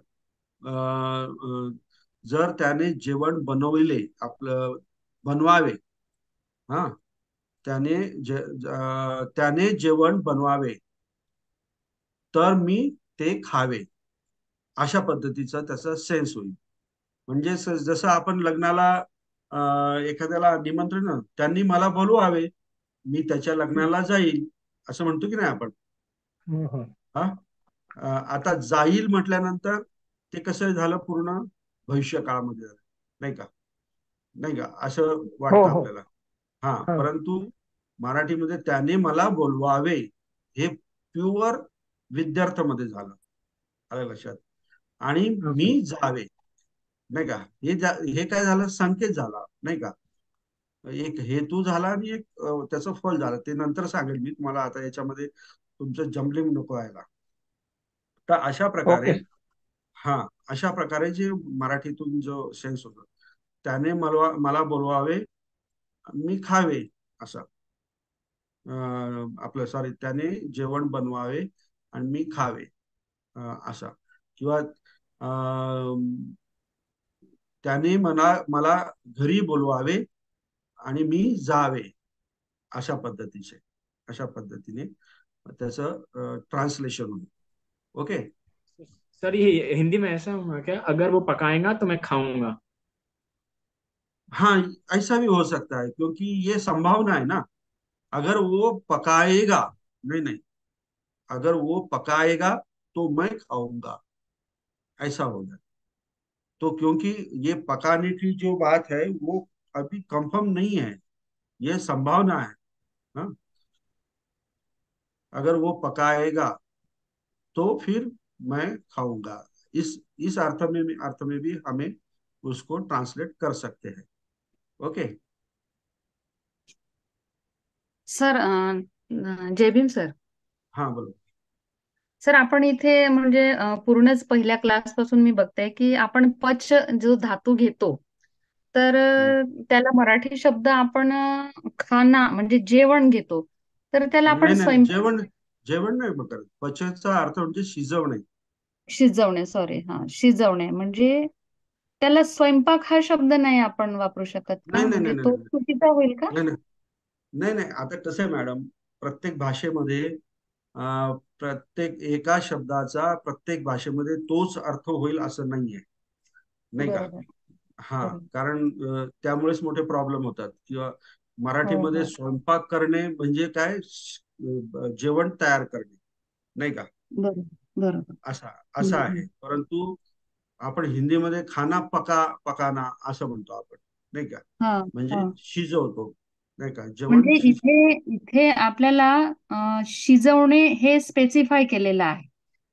अ, अ, जर त्याने जेवण बनवावे. हा. त्याने त्याने जेवण बनवावे तर मी ते खावे, अशा पद्धतीचा त्याचा सेन्स होईल. म्हणजे जसं आपण लग्नाला एखाद्याला निमंत्रण, त्यांनी मला बोलवावे, मी त्याच्या
हम्म,
लग्नाला जाईल, असं म्हणतो की नाही आपण.
हम्म.
हा. आता जाईल म्हटल्यानंतर ते कसं झालं, पूर्ण भविष्य काळामध्ये झालं, नाही का. नाही का, असं
हो
वाटतं
हो.
आपल्याला. हा.
हा.
परंतु मराठीमध्ये त्याने मला बोलवावे हे प्युअर विद्यार्थ्यामध्ये झालं, आलं लक्षात. आणि
ओके.
मी जावे, नाही का, हे काय झालं, संकेत झाला, नाही का. एक हेतू झाला आणि एक त्याचं फल झालं. ते नंतर सांगेल मी तुम्हाला, आता याच्यामध्ये तुमचं जम्बलिंग नको व्हायला. तर अशा प्रकारे,
ओके.
हा, अशा प्रकारे जे मराठीतून जो सेन्स होतो, त्याने मला बोलवावे, मी खावे, असं. आपलं सॉरी, त्याने जेवण बनवावे आणि मी खावे, असा. किंवा त्याने मला घरी बोलवावे आणि मी जावे, अशा पद्धतीने त्याचं ट्रान्सलेशन होईल. ओके.
सर ये हिंदी में ऐसा हुआ क्या, अगर वो पकाएगा तो मैं खाऊंगा?
हाँ, ऐसा भी हो सकता है, क्योंकि ये संभावना है ना। अगर वो पकाएगा, नहीं नहीं, अगर वो पकाएगा तो मैं खाऊंगा, ऐसा होगा। तो क्योंकि ये पकाने की जो बात है वो अभी कंफर्म नहीं है, ये संभावना है। हाँ? अगर वो पकाएगा तो फिर मैं खाऊंगा, इस अर्थ में भी हमें उसको ट्रांसलेट कर सकते हैं। ओके।
सर जय भीम सर.
हाँ, बोलो.
सर आपण इथे म्हणजे पूर्णच पहिल्या क्लासपासून मी बघते की आपण पच जो धातू घेतो तर
हम्म.
त्याला मराठी शब्द आपण खाना म्हणजे जेवण घेतो तर त्याला आपण
नाही नाही नाही,
स्वयंपाक
जेवण जेवण नाही बघत. पचनचा अर्थ म्हणजे शिजवणे.
शिजवणे सॉरी हा शिजवणे म्हणजे त्याला स्वयंपाक हा शब्द नाही आपण वापरू शकत
नाही
का
नाही
म्हणजे
नाही नाही
तो
नाही
चुकीचा होईल का?
नाही नाही नाही नाही. आता कसं आहे मॅडम, प्रत्येक भाषेमध्ये प्रत्येक एका शब्दाचा प्रत्येक भाषेमध्ये तोच अर्थ होईल असं नाहीये, नाही का.
बरोबर
हा.
बरोबर.
कारण त्यामुळेच मोठे प्रॉब्लेम होतात. किंवा
हो
मराठीमध्ये
हो
स्वयंपाक करणे म्हणजे काय, जेवण तयार करणे, नाही का.
बरोबर बरोबर.
असा
हम्म,
असा
हम्म.
आहे. परंतु आपण हिंदीमध्ये खाना पकाना असं म्हणतो आपण, नाही का.
हा
म्हणजे
हा
शिजवतो, नाही का, जेवण
म्हणजे इथे इथे आपल्याला शिजवणे हे स्पेसिफाय केलेलं आहे.
हा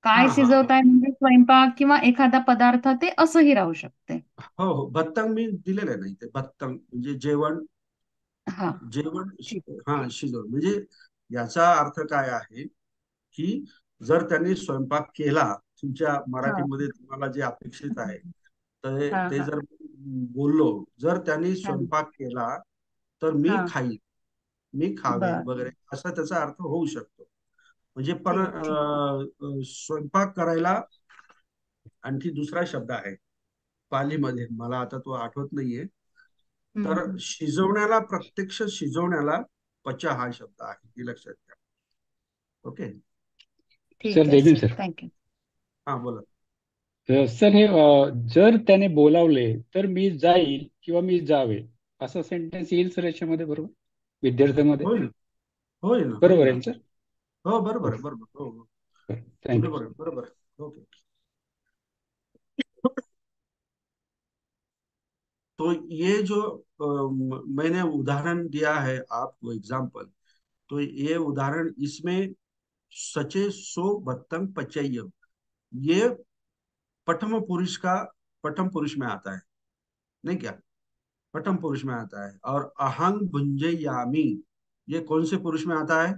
काय
हा हा.
शिजवताय म्हणजे स्वयंपाक किंवा एखादा पदार्थ ते असंही राहू शकते.
हो हो, भत्तंग मी दिलेलं आहे ना इथे. भत्तंग म्हणजे जेवण.
हा
जेवण
ठीक.
हा, शिजवण म्हणजे याचा अर्थ काय आहे, की जर त्यांनी स्वयंपाक केला, तुमच्या
हा
मराठीमध्ये तुम्हाला जे अपेक्षित आहे, तर
हा
ते
हा
जर बोललो, जर त्यांनी
हा
स्वयंपाक केला तर मी
हा
खाईल, मी खावे
बर
वगैरे, असा त्याचा अर्थ होऊ शकतो. म्हणजे पण
ठीक ठीक.
स्वयंपाक करायला आणखी दुसरा शब्द आहे पालीमध्ये, मला आता तो आठवत नाहीये. तर
हम्म.
शिजवण्याला, प्रत्यक्ष शिजवण्याला पचा हा शब्द आहे, हे लक्षात घ्या. ओके.
ठीक
सर
आहे
देवीन
सर,
सर.
थँक्यू.
हाँ बोला.
सर हे जर त्याने बोलावले तर मी जाईल किंवा मी जावे असं सेंटेन्स येईल सर याच्यामध्ये, बरोबर, विद्यार्थ्यामध्ये?
होईल. होईल ना, होईल
बरोबर
ना.
आहे सर?
हो बरोबर आहे,
ओके.
बरोबर. हो हो.
थँक्यू.
बरोबर आहे, बरोबर आहे. ओके. तो ये जो मैंने उदाहरण दिया है आपको एग्जाम्पल, तो ये उदाहरण इसमें सचे सो बत्तंग पचय, ये प्रथम पुरुष का प्रथम पुरुष में आता है, नहीं क्या? प्रथम पुरुष में आता है. और अहंग भुंजयामी, ये कौन से पुरुष में आता है?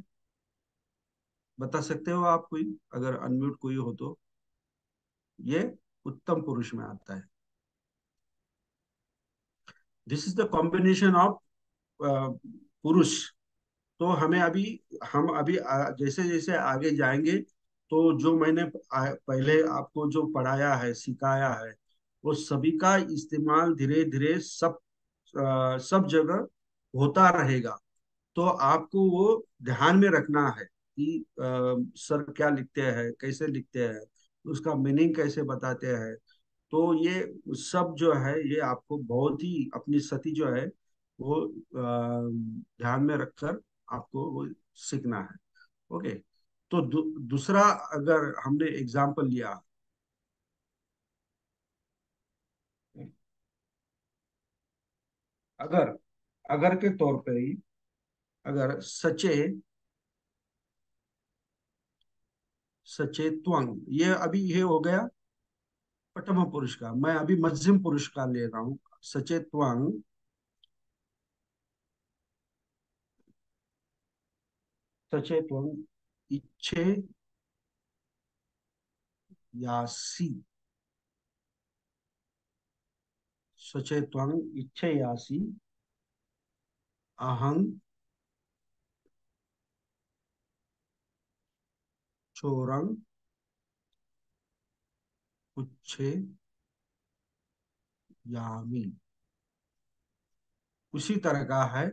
बता सकते हो आप कोई, अगर अनम्यूट कोई हो तो? ये उत्तम पुरुष में आता है. This is the combination of पुरुष. तो हमें अभी, हम अभी जैसे जैसे आगे जाएंगे, तो जो मैंने पहले आपको जो पढ़ाया है, सिखाया है, वो सभी का इस्तेमाल धीरे धीरे सब जगह होता रहेगा. तो आपको वो ध्यान में रखना है कि सर क्या लिखते हैं, कैसे लिखते हैं, उसका मीनिंग कैसे बताते हैं. तो ये सब जो है, ये आपको बहुत ही अपनी सती जो है वो ध्यान में रखकर आपको वो सीखना है. ओके. तो दूसरा, अगर हमने एग्जाम्पल लिया, अगर अगर के तौर पे ही, अगर सचे सचेत्वंग, ये अभी ये हो गया प्रथम पुरुष का. मैं अभी मध्यम पुरुष का ले रहा हूं. सचेत्वंग, सचेत्वंग इच्छे यासी, सचेत्वंग इच्छे यासी अहं चोरंग उच्छे यामी. उसी तरह का है.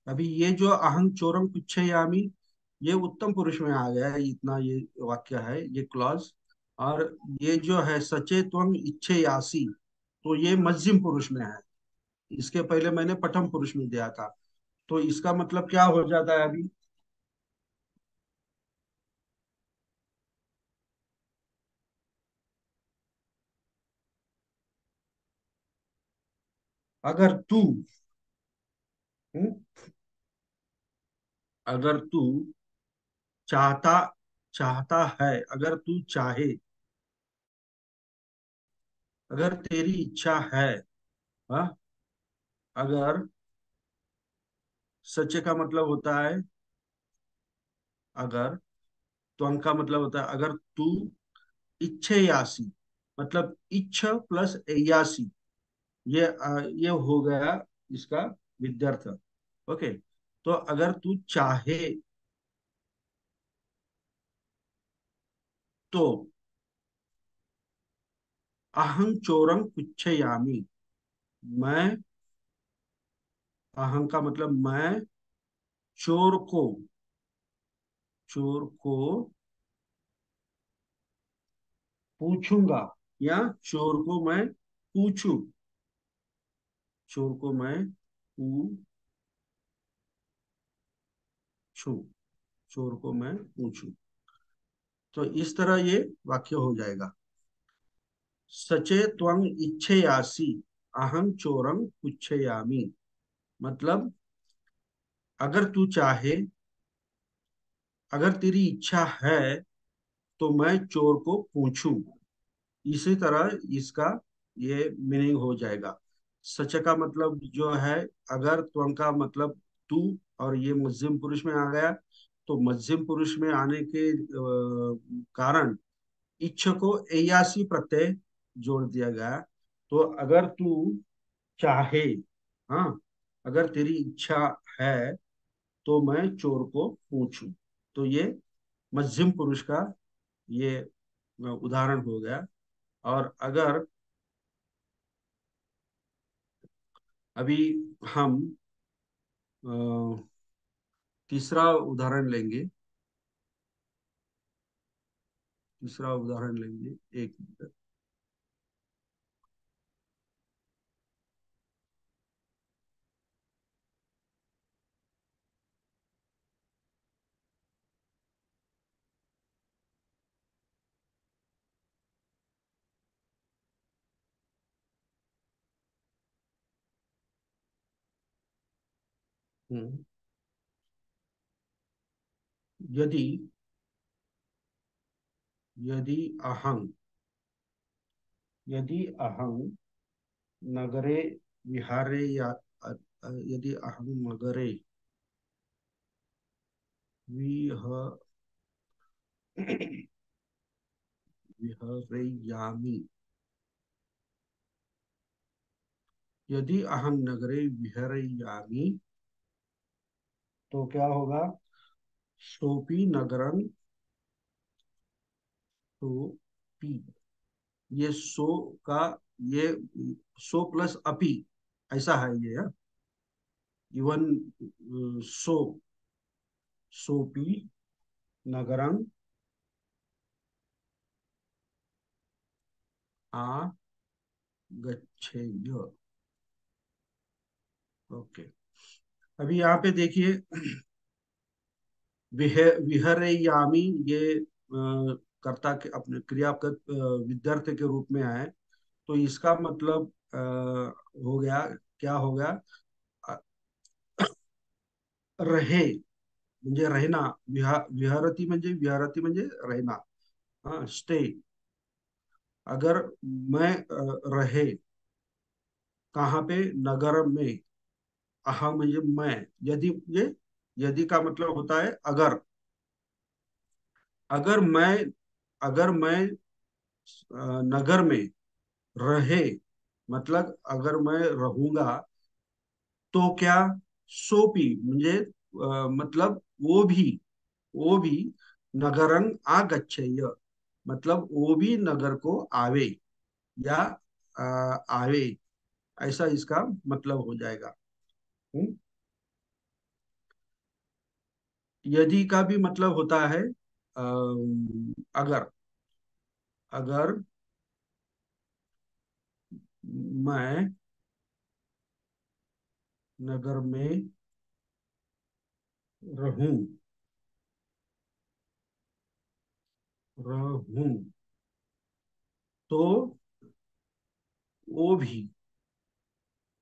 अभी ये जो अहं चोरम कुच्छयामी, ये उत्तम पुरुष में आ गया है, इतना ये वाक्य है, ये क्लॉज. और ये जो है सचेत्वं इच्छे यासी, तो ये मध्यम पुरुष में है. इसके पहले मैंने प्रथम पुरुष में दिया था. तो इसका मतलब क्या हो जाता है अभी? अगर तू, हम्म, अगर तू चाहता चाहता है, अगर तू चाहे, अगर तेरी इच्छा है, हाँ, अगर, सच्चे का मतलब होता है अगर, त्वंग का मतलब होता है अगर तू इच्छेयासी, मतलब इच्छ प्लस एयासी, ये हो गया इसका विद्यार्थ. ओके. तो अगर तू चाहे तो अहं चोरं पुच्छयामी, मैं, अहं का मतलब मैं, चोर को, चोर को पूछूंगा, या चोर को मैं पूछूं, चोर को मैं पूछूं, चोर को मैं पूछूं. तो इस तरह ये वाक्य हो जाएगा. सचे त्वंग इच्छेयासी अहं चोरं पुच्छयामी, मतलब अगर तू चाहे, अगर तेरी इच्छा है, तो मैं चोर को पूछूं. इसी तरह इसका ये मीनिंग हो जाएगा. सच का मतलब जो है, अगर त्वंग का मतलब तू, और ये मध्यम पुरुष में आ गया, तो मध्यम पुरुष में आने के कारण इच्छ को एयासी प्रत्यय जोड़ दिया गया. तो अगर तू चाहे, हाँ, अगर तेरी इच्छा है, तो मैं चोर को पूछूं. तो ये मध्यम पुरुष का ये उदाहरण हो गया. और अगर अभी हम तीसरा उदाहरण लेंगे. तीसरा उदाहरण लेंगे, एक मिनट। हम्म, यदि यदि अहं यदि अहं नगरे विहारे या यदि अहं नगरे विह विहरयामि, यदि अहं नगरे विहरयामि, तो क्या होगा? सोपी नगरं, सोपी, ये सो का, ये सो प्लस अपी, ऐसा है ये। इवन सो, सोपी नगरं आगच्छेय। ओके, अभी यहाँ पे देखिए, विहरयामी, ये कर्ता के अपने क्रियापद विद्यार्थी के रूप में आए, तो इसका मतलब हो गया, क्या हो गया? अ, रहे म्हणजे रहना, विहारती म्हणजे रहना, हाँ, स्टे। अगर मैं रहे कहाँ पे? नगर में। अहा म्हणजे मैं, यदि, ये यदि का मतलब होता है अगर। अगर मैं अगर मैं नगर में रहे, मतलब अगर मैं रहूंगा, तो क्या? सोपी म्हणजे मतलब वो भी नगरं आगच्छेय, मतलब वो भी नगर को आवे, या आवे, ऐसा इसका मतलब हो जाएगा। हम्म? यदि का भी मतलब होता है अगर। अगर मैं नगर में रहूं रहूं तो वो भी,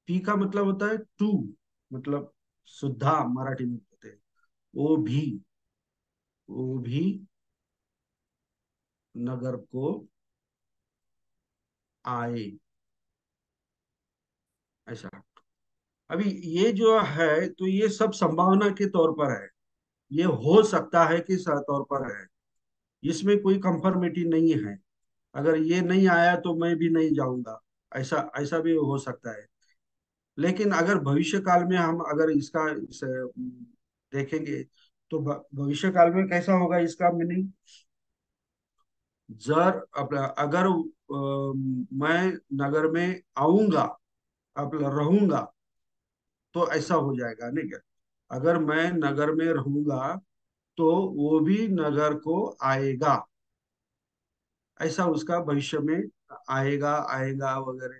पी का मतलब होता है टू, मतलब सुद्धा मराठी में कहते हैं, वो भी नगर को आए, ऐसा। अभी ये जो है, तो ये सब संभावना के तौर पर है, ये हो सकता है कि तौर पर है, इसमें कोई कंफर्मेटी नहीं है। अगर ये नहीं आया तो मैं भी नहीं जाऊंगा, ऐसा ऐसा भी हो सकता है। लेकिन अगर भविष्य काल में हम अगर इसका देखेंगे, तो भविष्य काल में कैसा होगा इसका मीनिंग? अगर मैं नगर में आऊंगा, अब रहूंगा, तो ऐसा हो जाएगा नहीं क्या? अगर मैं नगर में रहूंगा, तो वो भी नगर को आएगा, ऐसा उसका भविष्य में आएगा, आएगा वगैरह,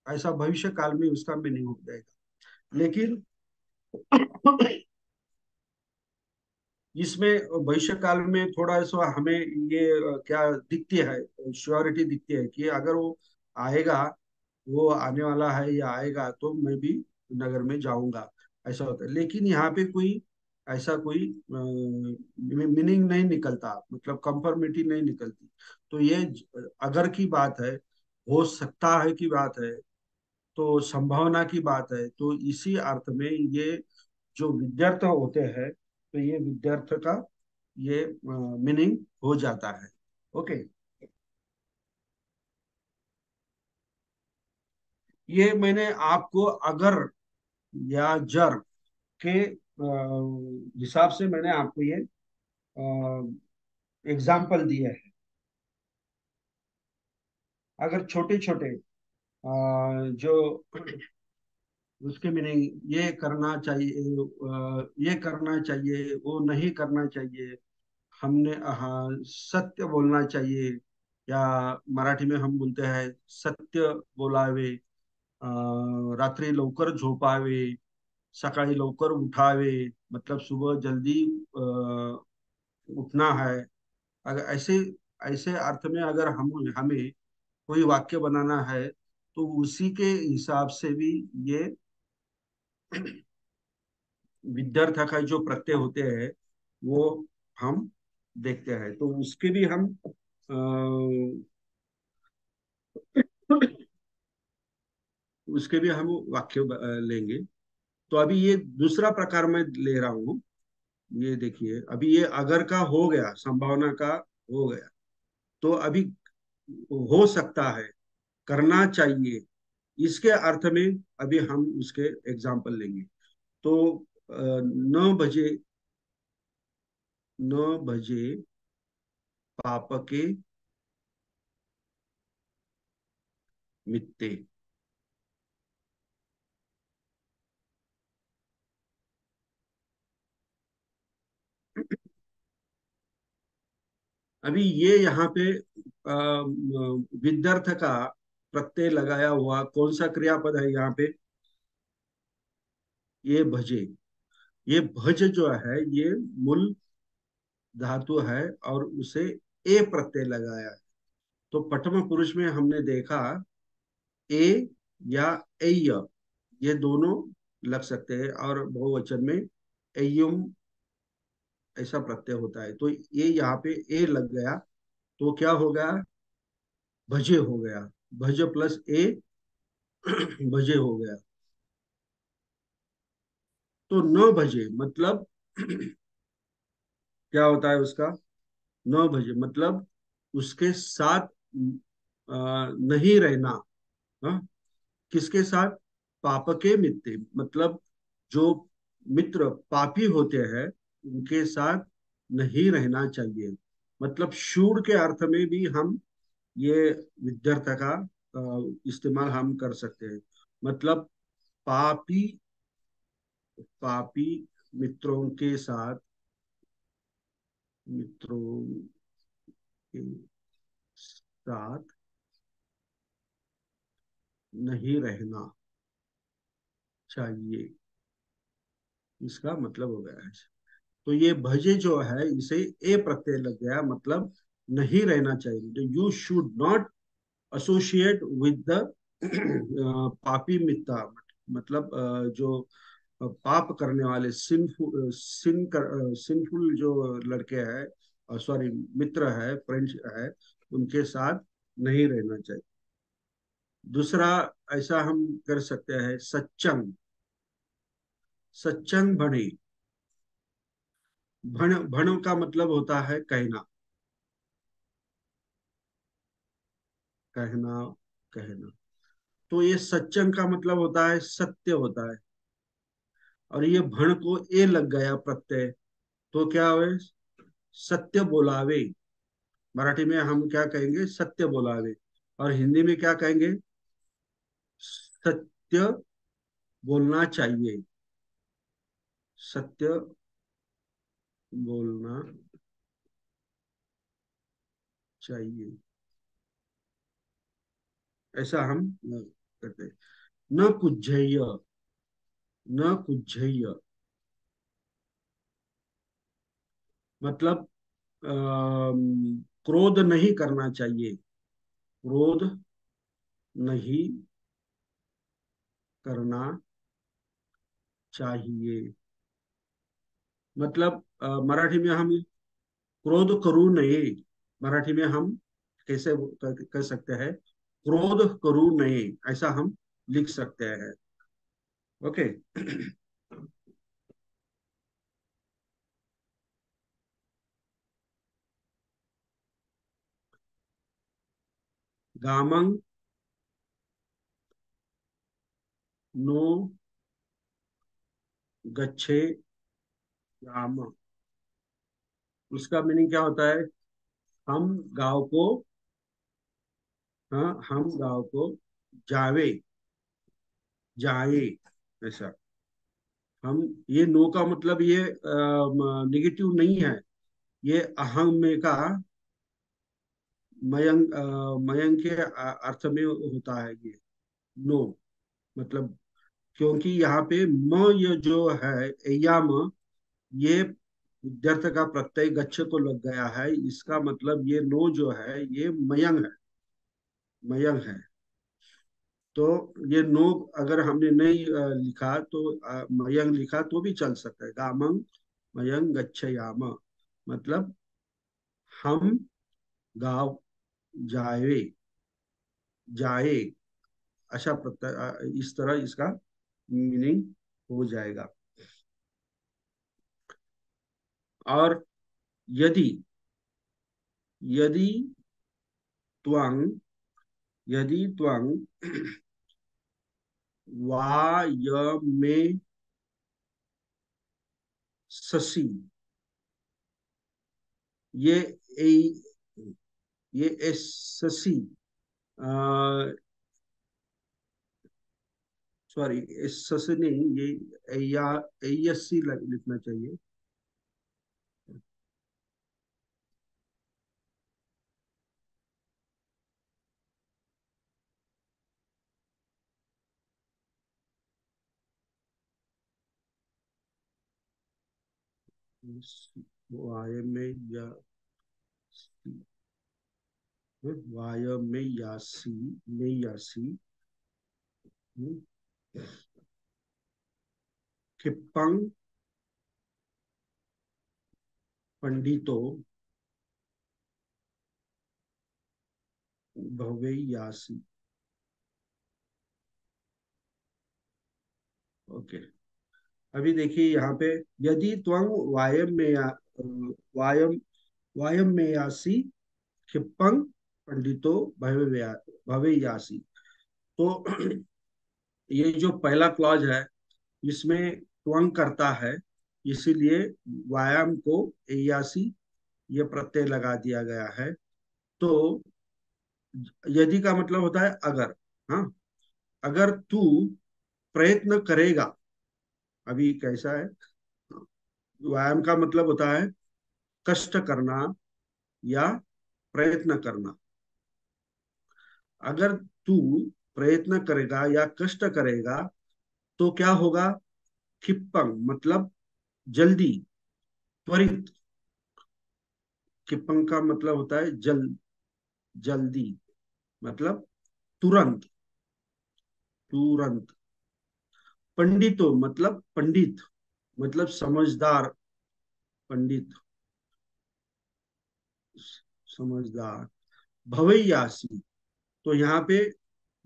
ऐसा भविष्य काल में उसका मीनिंग हो जाएगा। लेकिन इसमें भविष्य काल में थोड़ा सा हमें ये क्या दिखती है, श्योरिटी दिखती है कि अगर वो आएगा, वो आने वाला है या आएगा, तो मैं भी नगर में जाऊंगा, ऐसा होता है। लेकिन यहाँ पे कोई ऐसा कोई मीनिंग नहीं निकलता, मतलब कंफर्मिटी नहीं निकलती। तो ये अगर की बात है, हो सकता है की बात है, तो संभावना की बात है, तो इसी अर्थ में ये जो विद्यार्थ होते हैं, तो ये विद्यार्थ का ये मीनिंग हो जाता है। ओके, ये मैंने आपको अगर या जर के हिसाब से मैंने आपको ये एग्जाम्पल दिए हैं। अगर छोटे छोटे जो उसके मीनिंग, ये करना चाहिए, ये करना चाहिए, वो नहीं करना चाहिए, हमने, हाँ, सत्य बोलना चाहिए, या मराठी में हम बोलते हैं सत्य बोलावे, रात्री लवकर झोपावे, सकाळी लवकर उठावे, मतलब सुबह जल्दी उठना है। अगर ऐसे ऐसे अर्थ में अगर हम हमें कोई वाक्य बनाना है, तो उसी के हिसाब से भी ये विद्यार्थ का जो प्रत्यय होते हैं वो हम देखते हैं, तो उसके भी हम उसके भी हम वाक्य लेंगे। तो अभी ये दूसरा प्रकार मैं ले रहा हूँ। ये देखिए, अभी ये अगर का हो गया, संभावना का हो गया, तो अभी हो सकता है, करना चाहिए, इसके अर्थ में अभी हम उसके एग्जाम्पल लेंगे। तो 9 बजे, 9 बजे पाप के मित्ते। अभी ये यहाँ पे विद्यार्थ का प्रत्यय लगाया हुआ कौन सा क्रियापद है यहाँ पे? ये भजे। ये भज जो है ये मूल धातु है, और उसे ए प्रत्यय लगाया है। तो प्रथम पुरुष में हमने देखा ए या एय, ये दोनों लग सकते हैं, और बहुवचन में एयुम ऐसा प्रत्यय होता है। तो ये यहाँ पे ए लग गया, तो क्या हो गया? भजे हो गया। भज प्लस ए भजे हो गया। तो 9 बजे मतलब क्या होता है उसका? 9 बजे मतलब उसके साथ नहीं रहना। हाँ? किसके साथ? पाप के मित्र, मतलब जो मित्र पापी होते हैं उनके साथ नहीं रहना चाहिए। मतलब शूर के अर्थ में भी हम ये विद्यार्थ का इस्तेमाल हम कर सकते हैं। मतलब पापी, पापी मित्रों के साथ, मित्रों के साथ नहीं रहना चाहिए, इसका मतलब हो गया है। तो ये भजे जो है इसे ए प्रत्यय लग गया, मतलब नहीं रहना चाहिए। तो you should not associate with the पापी मित्र, मतलब जो पाप करने वाले सिंफुल जो लड़के हैं, सॉरी मित्र है, फ्रेंड्स है, उनके साथ नहीं रहना चाहिए। दूसरा ऐसा हम कर सकते हैं, सच्चंग। सच्चंग भणे। भण का मतलब होता है कहना, कहना, कहना। तो ये सच्चंग का मतलब होता है सत्य होता है, और ये भण को ए लग गया प्रत्यय, तो क्या हुए? सत्य बोलावे। मराठी में हम क्या कहेंगे? सत्य बोलावे। और हिंदी में क्या कहेंगे? सत्य बोलना चाहिए। सत्य बोलना चाहिए, ऐसा हम करते हैं। न कुज्जय, न कुज्जय मतलब क्रोध नहीं करना चाहिए। क्रोध नहीं करना चाहिए, मतलब मराठी में हम क्रोध करू नये, मराठी में हम कैसे कह सकते हैं? क्रोध करू नये, ऐसा हम लिख सकते हैं। ओके। गामंग नो गच्छे गाम, उसका मीनिंग क्या होता है? हम गांव को, हाँ, हम गांव को जावे, जाए, ऐसा। हम, ये नो का मतलब ये निगेटिव नहीं है, ये अहम में का मयंक मयंक के अर्थ में होता है ये नो, मतलब क्योंकि यहाँ पे म ये जो है एयाम, ये विद्यार्थ का प्रत्यय गच्छ को लग गया है, इसका मतलब ये नो जो है ये मयंक है, मयंक है। तो ये नो अगर हमने नहीं लिखा तो मयंक लिखा तो भी चल सकता है, गामंग मयंक गच्छयाम, मतलब हम गाँव जाए, जाए, अशा प्रत्यय, इस तरह इसका मीनिंग हो जाएगा। और यदि, यदि त्वं, यदि त्वं वायमे ससी, ये ए, ये एससी, सॉरी एससी नहीं, ये या एससी लिखना चाहिए। वायमे या वायमे यासी, में यासी, क्षिपं पंडितो भवेयासी। ओके, अभी देखिए यहाँ पे, यदि त्वं वायम में वायम वायम में यासी क्षिपं पंडितो भवेयासी। तो ये जो पहला क्लॉज है इसमें त्वंग करता है, इसीलिए व्यायाम को एयासी ये प्रत्यय लगा दिया गया है। तो यदि का मतलब होता है अगर, हाँ, अगर तू प्रयत्न करेगा, अभी कैसा है, व्यायाम का मतलब होता है कष्ट करना या प्रयत्न करना। अगर तू प्रयत्न करेगा या कष्ट करेगा तो क्या होगा, क्षिपंग मतलब जल्दी, त्वरित, क्षिपंग का मतलब होता है जल्दी, मतलब तुरंत, तुरंत। पंडितो मतलब पंडित, मतलब समझदार, पंडित, समझदार। भवैयासी, तो यहाँ पे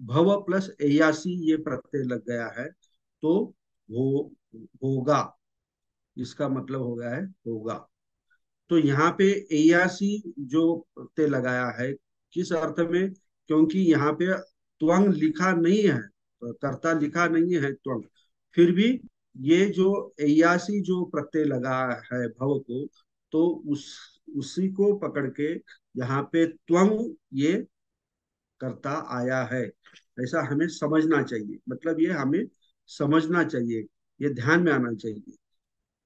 भव प्लस एयासी ये प्रत्यय लग गया है, तो हो, होगा, इसका मतलब हो गया है होगा। तो यहाँ पे एयासी जो प्रत्यय लगाया है, किस अर्थ में, क्योंकि यहाँ पे त्वंग लिखा नहीं है, तो कर्ता लिखा नहीं है त्वंग, फिर भी ये जो एयासी जो प्रत्यय लगा है भव को, तो उसी को पकड़ के यहाँ पे त्वंग ये करता आया है, ऐसा हमें समझना चाहिए, मतलब ये हमें समझना चाहिए, ये ध्यान में आना चाहिए।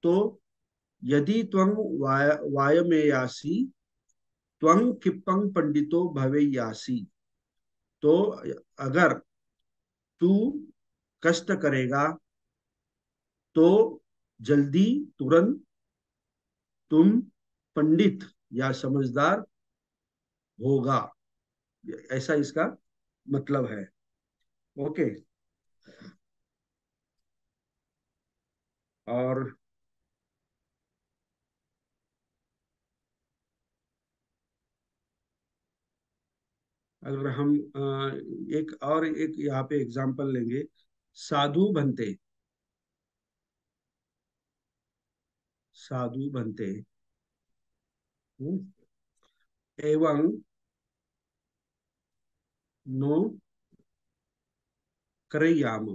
तो यदि त्वं वायमेयासी त्वं क्षिपं पंडितो भवेयासी, तो अगर तू कष्ट करेगा तो जल्दी, तुरंत तुम पंडित या समझदार होगा, ऐसा इसका मतलब है। ओके, और अगर हम एक और एक यहाँ पे एग्जांपल लेंगे, साधु बनते, साधु बनते, एवं नो करैयाम।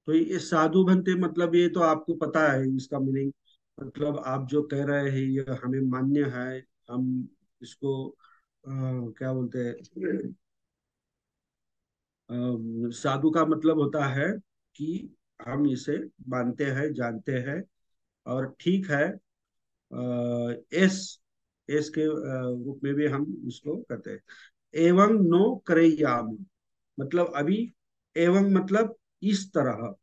तो ये साधु बनते मतलब ये तो आपको पता है इसका मीनिंग, मतलब आप जो कह रहे हैं ये हमें मान्य है, हम इसको क्या बोलते हैं, साधु का मतलब होता है कि हम इसे मानते हैं, जानते हैं, और ठीक है। एस एस के रूप में भी हम इसको कहते हैं। एवं नो करैयाम, मतलब अभी, एवं मतलब इस तरह,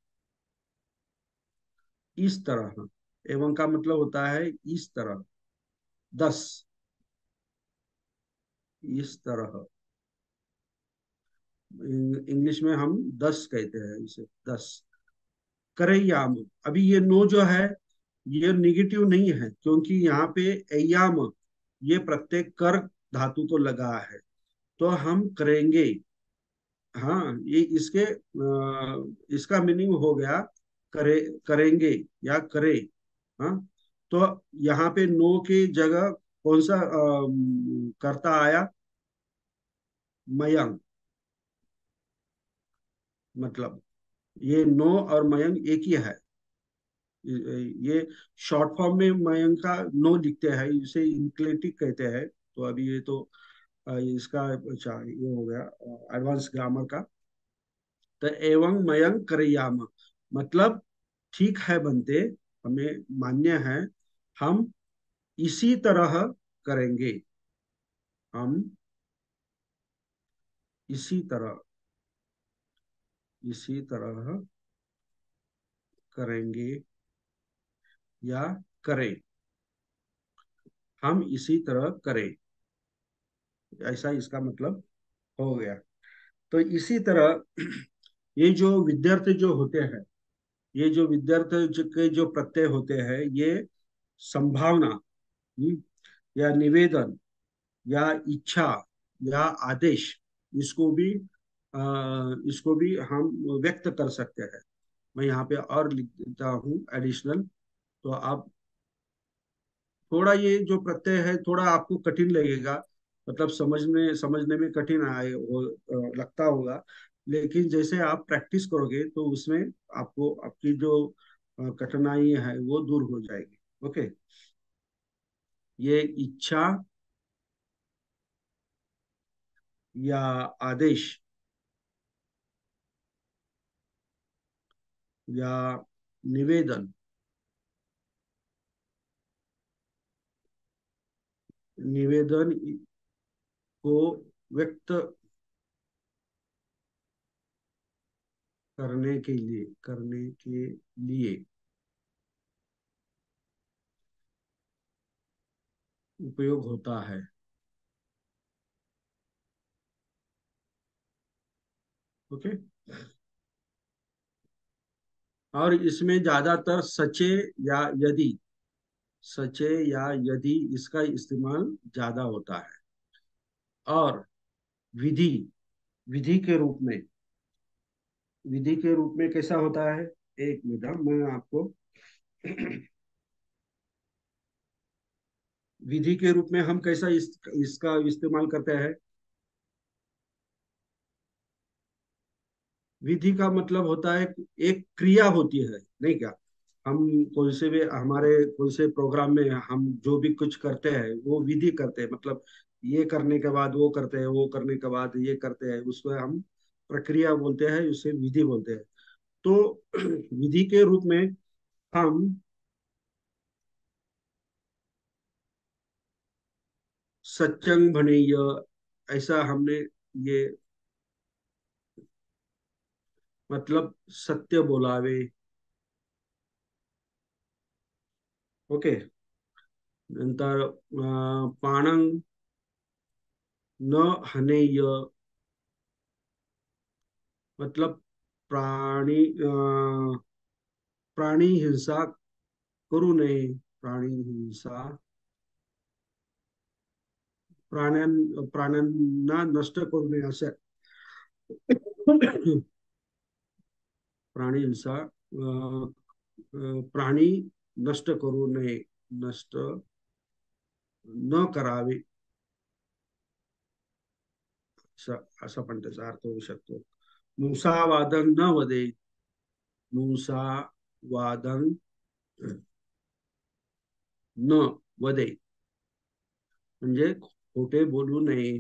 इस तरह, एवं का मतलब होता है इस तरह, 10, इस तरह। इंग्लिश में हम 10 कहते हैं इसे, 10 करैयाम। अभी ये नो जो है ये निगेटिव नहीं है, क्योंकि यहाँ पे एयाम, ये प्रत्येक कर धातु को लगा है, तो हम करेंगे। हाँ, ये इसका मीनिंग हो गया करे, करेंगे या करे। हाँ, तो यहाँ पे नो की जगह कौन सा कर्ता आया? मयंक। मतलब ये नो और मयंक एक ही है। ये शॉर्ट फॉर्म में मयंक का नो लिखते हैं, इसे इंक्लेटिव कहते हैं। तो अभी ये तो इसका अच्छा ये हो गया एडवांस ग्रामर का। तो एवं मयंक करैयाम, मतलब ठीक है बनते, हमें मान्य है, हम इसी तरह करेंगे, हम इसी तरह, इसी तरह करेंगे या करें, हम इसी तरह करें, ऐसा इसका मतलब हो गया। तो इसी तरह ये जो विद्यार्थी जो होते हैं, ये जो विद्यार्थी के जो प्रत्यय होते हैं, ये संभावना, या निवेदन, या इच्छा, या आदेश, इसको भी इसको भी हम व्यक्त कर सकते हैं। मैं यहाँ पे और लिख देता हूँ एडिशनल। तो आप थोड़ा ये जो प्रत्यय है थोड़ा आपको कठिन लगेगा, मतलब समझने में कठिन लगता होगा, लेकिन जैसे आप प्रैक्टिस करोगे तो उसमें आपको आपकी जो कठिनाई है वो दूर हो जाएगी। ओके, ये इच्छा या आदेश या निवेदन, निवेदन को व्यक्त करने के लिए उपयोग होता है। ओके, और इसमें ज्यादातर सचे या यदि, सचे या यदि इसका इस्तेमाल ज्यादा होता है। और विधि, विधि के रूप में, विधि के रूप में कैसा होता है? एक मिनट, मैं आपको विधि के रूप में हम कैसा इसका इस्तेमाल करते हैं? विधि का मतलब होता है एक क्रिया होती है, नहीं क्या? हम कोई से भी हमारे कोई से प्रोग्राम में हम जो भी कुछ करते हैं वो विधि करते हैं, मतलब ये करने के बाद वो करते हैं, वो करने के बाद ये करते हैं, उसको हम प्रक्रिया बोलते हैं, उसे विधि बोलते हैं। तो विधि के रूप में हम सच्चंग भनेय, ऐसा हमने ये, मतलब सत्य बोलावे। ओके, नंतर पाणंग न हनेय, मतलब प्राणी प्राणी हिंसा करू नये, प्राणी हिंसा, प्राण्यांना नष्ट करू नये असं प्राणी हिंसा, प्राणी नष्ट करू नये, नष्ट न करावे, असा पण त्याचा अर्थ होऊ शकतो। मुसावादन न वदे, मुसावादन न वदे, म्हणजे खोटे बोलू नये,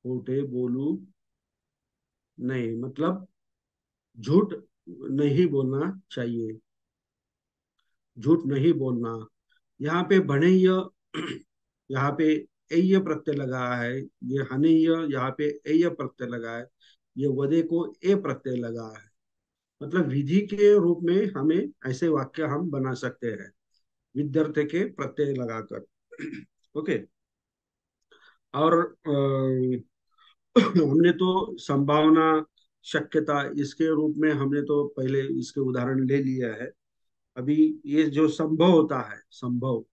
खोटे बोलू नये, मतलब झूठ नहीं बोलना चाहिए, झूठ नहीं बोलना। यहाँ पे भनेय, यहाँ पे एय प्रत्यय लगा है, ये हनेय यहाँ पे एय प्रत्यय लगा है, ये वदे को ए प्रत्यय लगा है। मतलब विधि के रूप में हमें ऐसे वाक्य हम बना सकते हैं विद्यार्थी के प्रत्यय लगाकर। ओके। और हमने तो संभावना, शक्यता, इसके रूप में हमने तो पहले इसके उदाहरण ले लिया है। अभी ये जो संभव होता है, संभव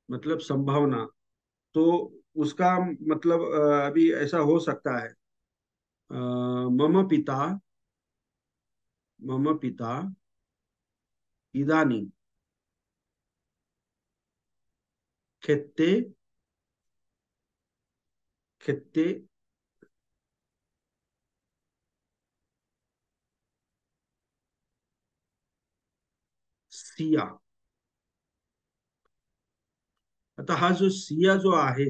मतलब संभावना, तो उसका मतलब अभी ऐसा हो सकता है, मम पिता, मम पिता इदानीं खेते, खेते सिया। अतः हा जो सिया जो आहे,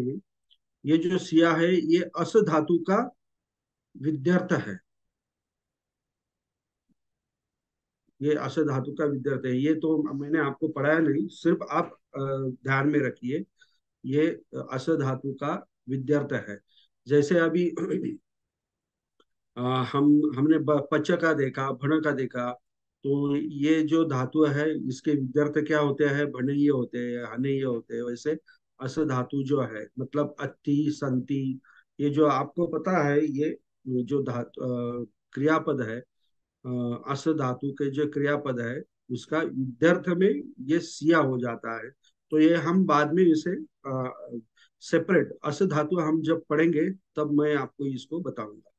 ये जो सिया है ये अस धातु का विद्यार्थ है। ये अस धातु का विद्यार्थ है, ये तो मैंने आपको पढ़ाया नहीं, सिर्फ आप ध्यान में रखिए। ये अस धातु का विद्यार्थ है। जैसे अभी हमने पच का देखा, भण का देखा, तो ये जो धातु है इसके विद्यार्थ क्या होते हैं, भणीय होते हैं, हनीय होते हैं। वैसे अस धातु जो है मतलब अति, संति, ये जो आपको पता है, ये जो धातु क्रियापद है, अस धातु के जो क्रियापद है उसका विद्यार्थ में ये सिया हो जाता है। तो ये हम बाद में इसे सेपरेट अस धातु हम जब पढ़ेंगे तब मैं आपको इसको बताऊंगा।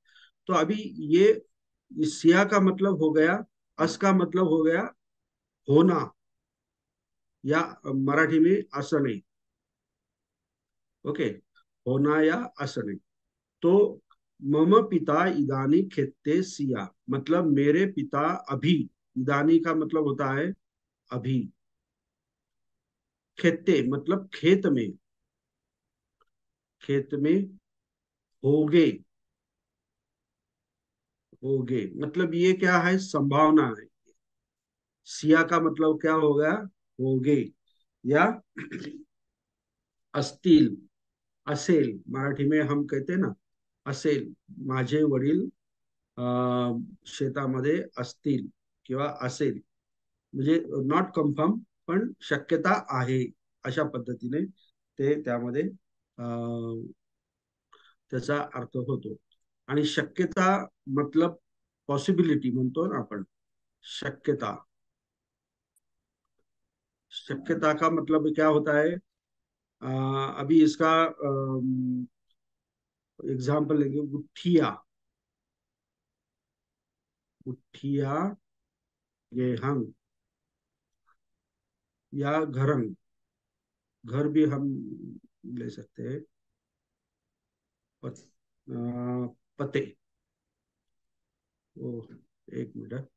तो अभी ये इस सिया का मतलब हो गया, अस का मतलब हो गया होना, या मराठी में असणे। ओके, होना या असणे। तो मम पिता इदानी खेते सिया, मतलब मेरे पिता अभी, इदानी का मतलब होता है अभी, खेते मतलब खेत में, खेत में होगे, होगे मतलब ये क्या है, संभावना है। सिया का मतलब क्या हो गया, होगे, या असतील, असेल, मराठी में हम कहते हैं ना असेल, माझे वडील शेतामध्ये असतील किंवा असेल, म्हणजे नॉट कन्फर्म पण शक्यता आहे, अशा पद्धतीने ते त्यामध्ये त्याचा अर्थ होतो। आणि शक्यता मतलब पॉसिबिलिटी म्हणतो ना आपण, शक्यता, शक्यता का मतलब क्या होता है, अभी इसका एग्जाम्पल लेंगे, गुठिया, गुठिया गेहंग या घरंग, घर भी हम ले सकते हैं, पत, पते। ओ, एक मिनट,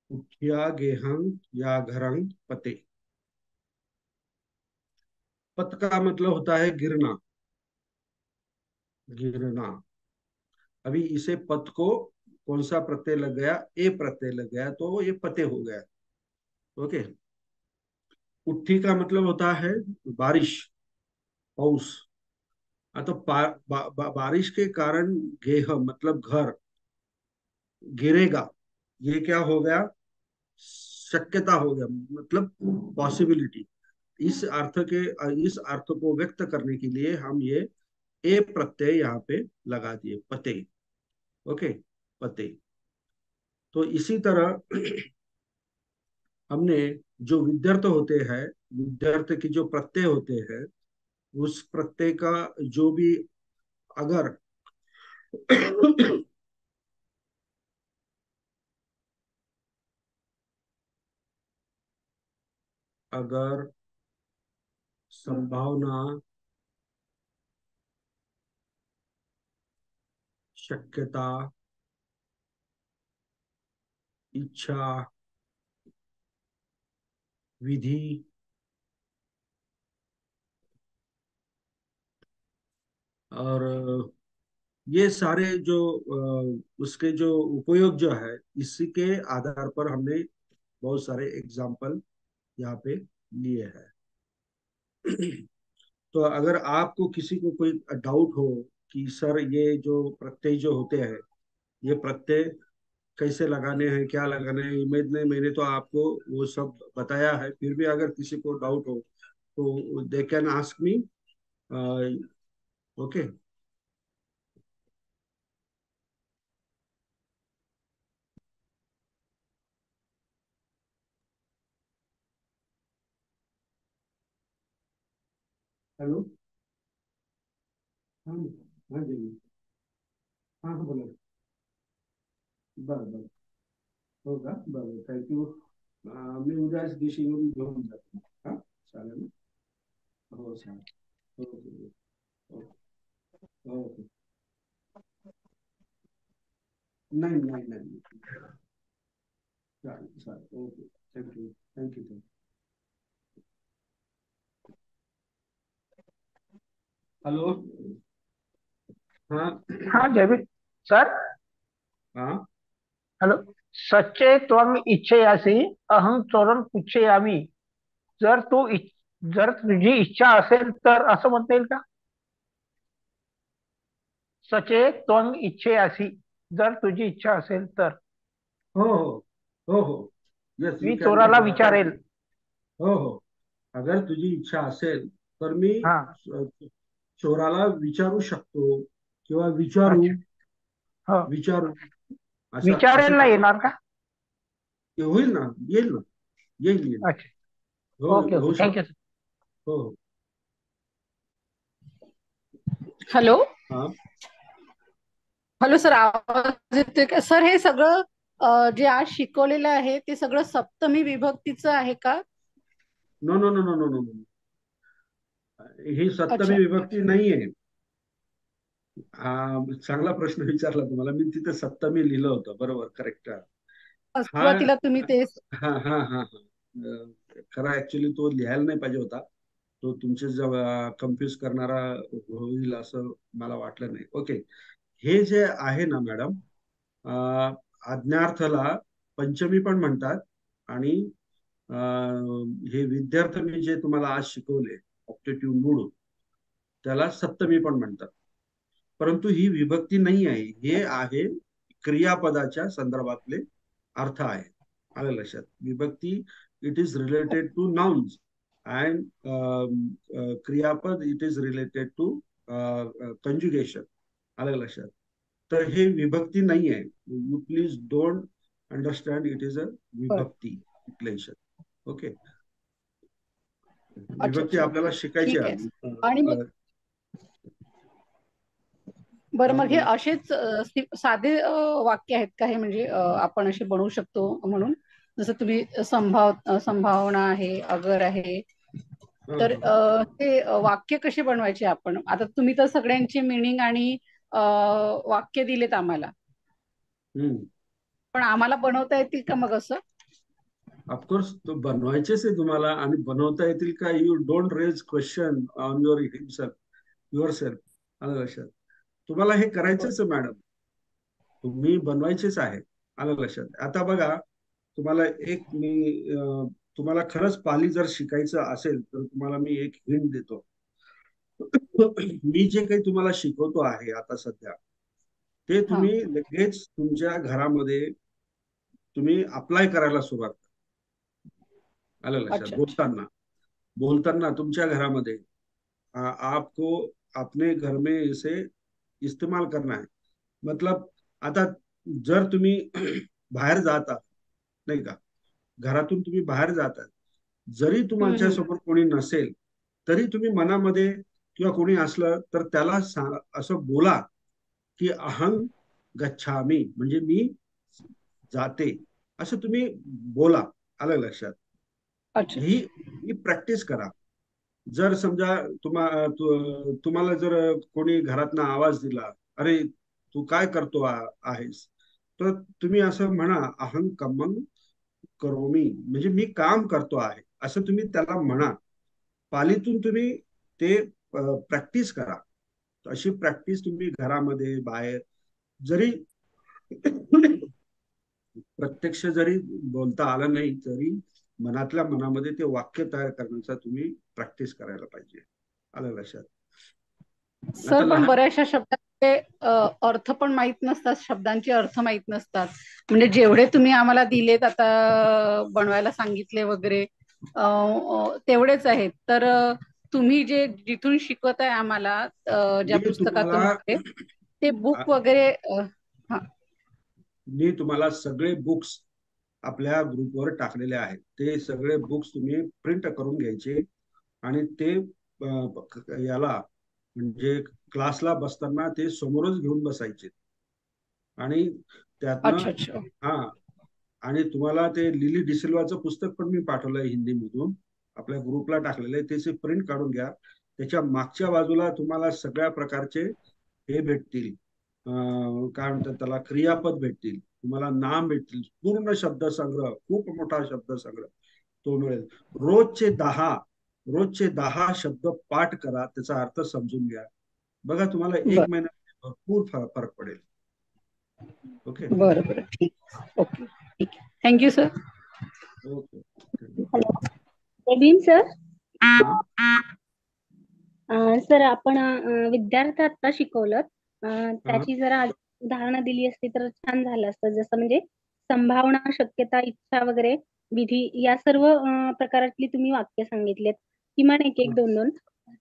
गुठिया गेहंग या घरंग पते। पत का मतलब होता है गिरना, गिरना। अभी इसे पत को कौन सा प्रत्यय लग गया, ए प्रत्यय लग गया, तो ये पते हो गया। ओके। उट्ठी का मतलब होता है बारिश, पाऊस। तो बारिश के कारण गेह मतलब घर गिरेगा, ये क्या हो गया, शक्यता हो गया, मतलब पॉसिबिलिटी। इस अर्थ को व्यक्त करने के लिए हम ये ए प्रत्यय यहाँ पे लगा दिए, पते। ओके, पते। तो इसी तरह हमने जो विद्यार्थ होते हैं, विद्यार्थ की जो प्रत्यय होते हैं, उस प्रत्यय का जो भी अगर अगर संभावना, शक्यता, इच्छा, विधि, और ये सारे जो उसके जो उपयोग जो है, इसी के आधार पर हमने बहुत सारे एग्जाम्पल यहाँ पे लिए हैं। तो अगर आपको किसी को कोई डाउट हो कि सर ये जो प्रत्यय जो होते हैं, ये प्रत्यय कैसे लगाने हैं, क्या लगाने हैं, इमेज ने मैंने तो आपको वो सब बताया है। फिर भी अगर किसी को डाउट हो तो they can ask me. Okay. Hello. हाँ। हाँ जी। हाँ हाँ बोला। बरं बरं. हो का, बरं, थँक्यू. मी उद्याच दिवशी येऊन घेऊन जातो. हा, चालेल ना. हो चालेल. हो हो हो हो. नाही नाही नाही. चालेल चालेल. ओके. Thank you thank you. हेलो. हाँ.
हाँ जयवीर सर.
हाँ.
हॅलो. सच्चे त्वम इच्छयासी अहं चोरन पुच्छयामी. जर तू जर तुझी इच्छा असेल तर, असं म्हणता येईल का? सचे त्वम इच्छयासी, जर तुझी इच्छा असेल तर
हो हो हो हो. येस, यू
मी
कॅन
चोराला
डू.
विचारेल.
हो हो. अगर तुझी इच्छा असेल तर मी
हा.
अ, चोराला विचारू शकतो, किंवा विचारू
अच्छा. हो.
विचारू असं असं
विचारेल ना
काय
येणार का?
होईल ना, येईल ना, येईल येईल.
अच्छा.
हो,
ओके
होऊ
ओके, थँक्यू
शकतो.
सर.
हो हो.
हॅलो.
हा.
हॅलो सर, आवाज येतोय का सर? हे सगळं जे आज शिकवलेलं आहे ते सगळं सप्तमी विभक्तीचं आहे का?
No no no no no no. ही सप्तमी
अच्छा.
विभक्ती नाहीये. चांगला प्रश्न विचारला तुम्हाला. मी तिथे सप्तमी लिहिलं होतं, बरोबर, करेक्ट. हा
सुरुवातीला तुम्ही ते
हा हा हा हा. खरा ऍक्च्युली तो लिहायला नाही पाहिजे होता. तो तुमचे कन्फ्युज करणारा होईल असं मला वाटलं नाही. ओके. हे जे आहे ना मॅडम, आज्ञार्थला पंचमी पण म्हणतात. आणि हे विद्यार्थ मी जे तुम्हाला आज शिकवले, ऑप्टेटिव्ह मूड, त्याला सप्तमी पण म्हणतात. परंतु ही विभक्ती नाही आहे, हे आहे क्रियापदाच्या संदर्भातले अर्थ आहे. आलं लक्षात? विभक्ती, it is related to nouns, and क्रियापद it is related to conjugation. आलं लक्षात? तर हे विभक्ती नाही आहे. You please don't understand it is a
बरं.
विभक्ती डिक्लेरेशन. ओके.
अच्छा
विभक्ती
अच्छा,
आपल्याला
ओके,
शिकायची
ठीक आहे.
आहे.
आणि मग बरं,
हा
मग हे
बोला.
असेच साधे वाक्य आहेत का हे? म्हणजे आपण असे बनवू शकतो म्हणून, जसं तुम्ही संभावना आहे, अगर आहे,
हा
तर
हा.
ते वाक्य कसे बनवायचे आपण? आता तुम्ही तर सगळ्यांची मिनिंग आणि वाक्य दिलेत आम्हाला,
हम्म.
पण आम्हाला बनवता येतील का मग असं?
ऑफकोर्स तो बनवायचेच आहे तुम्हाला. आणि बनवता येतील का, you don't raise question on your himself, yourself. आलं लक्षात? तुम्हाला हे करायचंच आहे मॅडम. तुम्ही बनवायचेच आहे. आलं लक्षात? आता बघा, तुम्हाला एक मी तुम्हाला खरंच पाली जर शिकायचं असेल तर तुम्हाला मी एक हिंट देतो. मी जे काही तुम्हाला शिकवतो आहे आता सध्या, ते
हा.
तुम्ही लगेच तुमच्या घरामध्ये तुम्ही अप्लाय करायला सुरुवात करा. आलं लक्षात?
अच्छा अच्छा.
बोलताना बोलताना तुमच्या घरामध्ये आपको अपने घर में इसे इस्तेमाल करना है. मतलब आता जर तुम्ही बाहेर जाता, नाही का, घरातून तुम्ही बाहेर जाता, जरी तुमच्या
हम्म.
समोर कोणी नसेल, तरी तुम्ही मनामध्ये किंवा कोणी असलं तर त्याला असं बोला की अहं गच्छामी, म्हणजे मी जाते, असं तुम्ही बोला. आलं लक्षात?
अच्छा
ही
अच्छा.
ही प्रॅक्टिस करा. जर समजा तुम्हाला जर कोणी घरातनं आवाज दिला, अरे तू काय करतो आहेस, तर तुम्ही असं म्हणा, अहं कम्मं करोमी, म्हणजे मी काम करतो आहे असं तुम्ही त्याला म्हणा. पालीतून तुम्ही ते प्रॅक्टिस करा. अशी प्रॅक्टिस तुम्ही घरामध्ये बाहेर जरी प्रत्यक्ष जरी बोलता आलं नाही तरी मनातल्या मनामध्ये ते वाक्य तयार करण्याचा तुम्ही प्रॅक्टिस करायला पाहिजे. आलं लक्षात? आता
सर पण
लहान
बऱ्याचशा शब्दांचे अर्थ पण माहित नसतात, शब्दांचे अर्थ माहित नसतात. म्हणजे जेवढे तुम्ही आम्हाला दिलेत आता बनवायला सांगितले वगैरे तेवढेच आहेत. तर तुम्ही जे जिथून शिकवत आहे आम्हाला ज्या
मी
पुस्तकातून
तुम्हाला
वगैरे ते बुक वगैरे हा.
मी तुम्हाला सगळे बुक्स आपल्या ग्रुपवर टाकलेले आहेत. ते सगळे बुक्स तुम्ही प्रिंट करून घ्यायचे आणि ते याला म्हणजे क्लासला बसताना ते समोरच घेऊन बसायचे. आणि त्यातनं
अच्छा अच्छा.
हा, आणि तुम्हाला ते लिली डिसिल्वाचं पुस्तक पण मी पाठवलंय हिंदीमधून, आपल्या ग्रुपला टाकलेलं आहे. त्याचे प्रिंट काढून घ्या. त्याच्या मागच्या बाजूला तुम्हाला सगळ्या प्रकारचे हे भेटतील, काय म्हणतात त्याला, क्रियापद भेटतील, तुम्हाला नाम भेटतील, पूर्ण शब्दसंग्रह, खूप मोठा शब्दसंग्रह तो मिळेल. रोजचे 10 शब्द पाठ करा, त्याचा अर्थ समजून घ्या. बघा तुम्हाला
बर
1 महिन्यात भरपूर फरक पडेल. ओके
बरं बरं ठीक. ओके ठीक आहे. Thank you sir.
Okay.
Hello, Praveen sir.
हा
सर आपण विद्यार्थी आता शिकवलं,
हा
त्याची जरा उदाहरणं दिली असती तर छान झालं असतं. जसं म्हणजे संभावना, शक्यता, इच्छा वगैरे, विधी या सर्व प्रकारातली तुम्ही वाक्य सांगितलेत. किमान एक एक
हा
दोन दोन,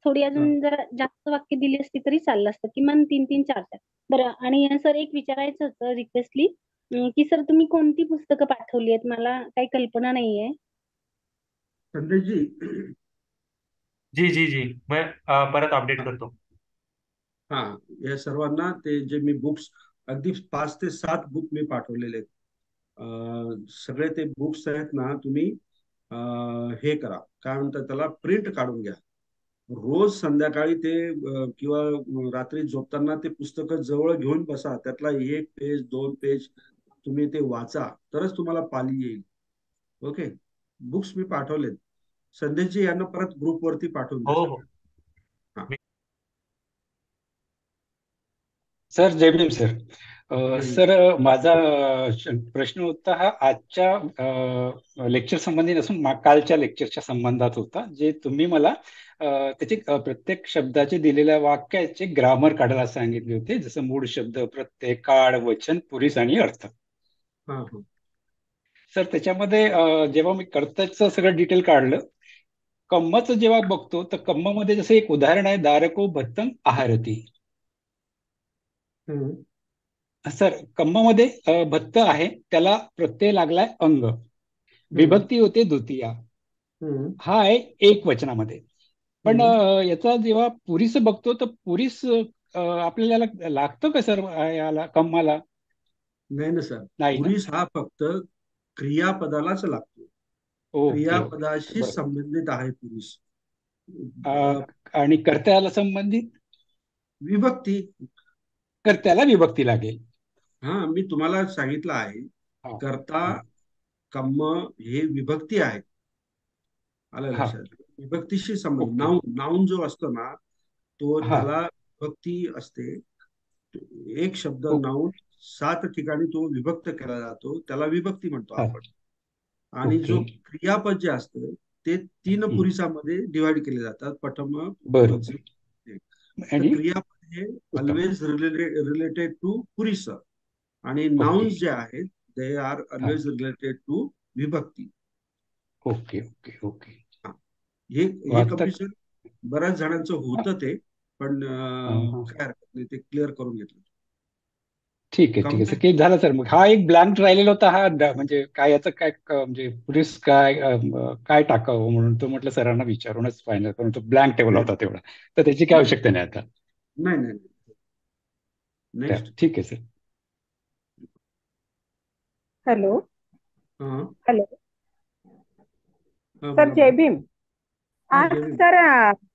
थोडी
हा.
अजून जरा जास्त वाक्य दिली असती तरी चाललं असतं. किमान 3 3 4 4. बरं, आणि सर एक विचारायचं होतं रिक्वेस्टली, की सर तुम्ही कोणती पुस्तकं पाठवली आहेत? मला काही कल्पना नाहीये.
संदेश जी,
जी जी जी, मैं परत अपडेट करतो.
हा, या सर्वांना ते जे मी बुक्स अगदी 5 ते 7 बुक मी पाठवलेले आहेत. सगळे ते बुक्स आहेत ना, तुम्ही हे करा, काय म्हणतात त्याला, प्रिंट काढून घ्या. रोज संध्याकाळी ते किंवा रात्री झोपताना ते पुस्तकं जवळ घेऊन बसा. त्यातला 1 पेज 2 पेज तुम्ही ते वाचा, तरच तुम्हाला पाली येईल. ओके, बुक्स मी पाठवलेत. संदेशजी यांना परत ग्रुपवरती पाठवून द्या
हो
सगळं.
हो.
हा,
मी
सर जय भीम सर.
जय हिंद.
सर माझा प्रश्न होता हा आजच्या लेक्चर संबंधी नसून कालच्या लेक्चरच्या संबंधात होता. जे तुम्ही मला त्याचे प्रत्येक शब्दाचे दिलेल्या वाक्याचे ग्रामर काढायला सांगितले होते, जसं मूळ शब्द, प्रत्यय, काळ, वचन, पुरीस आणि अर्थ.
हा हा
सर त्याच्यामध्ये जेव्हा मी कर्त्याचं सगळं डिटेल काढलं, कम्मचं जेव्हा बघतो तर कम्म मध्ये जसं एक उदाहरण आहे, दारको भत्तम आहारती.
हम्म,
सर कम्म मध्ये भत्त आहे, त्याला प्रत्यय लागलाय अंग,
हम्म,
विभक्ती होते द्वितीया,
हम्म,
हा आहे एक वचनामध्ये. पण
हम्म.
याचा जेव्हा पुरीस बघतो तर पुरीस आपल्याला लागतं का सर याला कम्माला?
नाही ना सर,
नाही ना.
पुरीस हा फक्त क्रियापदालाच लागतो.
ओके ओके
क्रियापदाशी
बरोबर.
संबंधित आहे पुरुष.
अ, आणि कर्त्याला संबंधित
विभक्ती.
कर्त्याला विभक्ती लागेल.
हा, मी तुम्हाला सांगितलं आहे,
हा
कर्ता,
हा
कम्म हे विभक्ती आहे. आलं
हा
लक्षात? विभक्तीशी संबंध,
ओके.
नाऊन नाऊन जो असतो ना, तो
हा
त्याला विभक्ती असते. एक शब्द
ओके.
नाऊन 7 ठिकाणी तो विभक्त केला जातो, त्याला विभक्ती म्हणतो
हा
आपण. आणि
ओके.
जो क्रियापद जे असतं ते 3
हम्म,
पुरुषामध्ये डिवाइड केले जातात, प्रथम, मध्यम,
बरोबर.
एक. तर
आणि
क्रियापद हे
उत्तम.
ऑलवेज रिलेटेड टू पुरुष, आणि
ओके.
नाउन्स जे आहेत दे आर
हा
ऑलवेज रिलेटेड टू विभक्ती.
Okay okay okay.
हा. हे हे
वाचता.
कन्फ्युजन बऱ्याच जणांचं
हा,
होतं ते, पण
हा.
काय हरकत नाही, ते क्लिअर करून घेतलं.
ठीक आहे सर,
कम्प्लीट.
की झालं सर. मग हा एक ब्लँक राहिलेला होता, हा म्हणजे काय याचं काय म्हणजे पुरीस काय काय टाकावं म्हणून तो म्हटलं सरांना विचारूनच फायनल करून, तो ब्लँक ठेवला
नाही
होता तेवढा. तर त्याची काय
नाही
आवश्यकता नाही आता.
नाही नाही.
तर
नेक्स्ट.
ठीक आहे सर.
हॅलो.
हा
हॅलो
हा,
सर,
बोला
जय
बोला.
भीम.
हा, जय.
सर,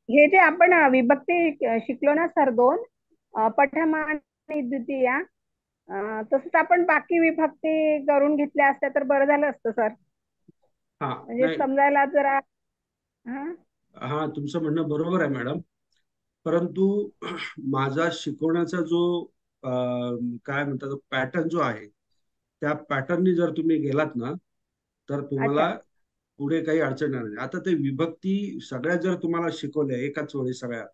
हे जे आपण विभक्ती शिकलो ना सर, 2 प्रथम आणि द्वितीया,
तसंच आपण बाकी विभक्ती करून घेतल्या असत्या तर बरं झालं असतं सर.
हा
म्हणजे
नाही,
समजायला जरा. हा
हा तुमचं म्हणणं बरोबर आहे मॅडम. परंतु माझा शिकवण्याचा जो काय म्हणतात पॅटर्न जो आहे, त्या पॅटर्ननी जर तुम्ही गेलात ना, तर
अच्छा.
तुम्हाला पुढे काही अडचण येणार नाही. आता ते विभक्ती सगळ्या जर तुम्हाला शिकवल्या एकाच वेळी सगळ्या,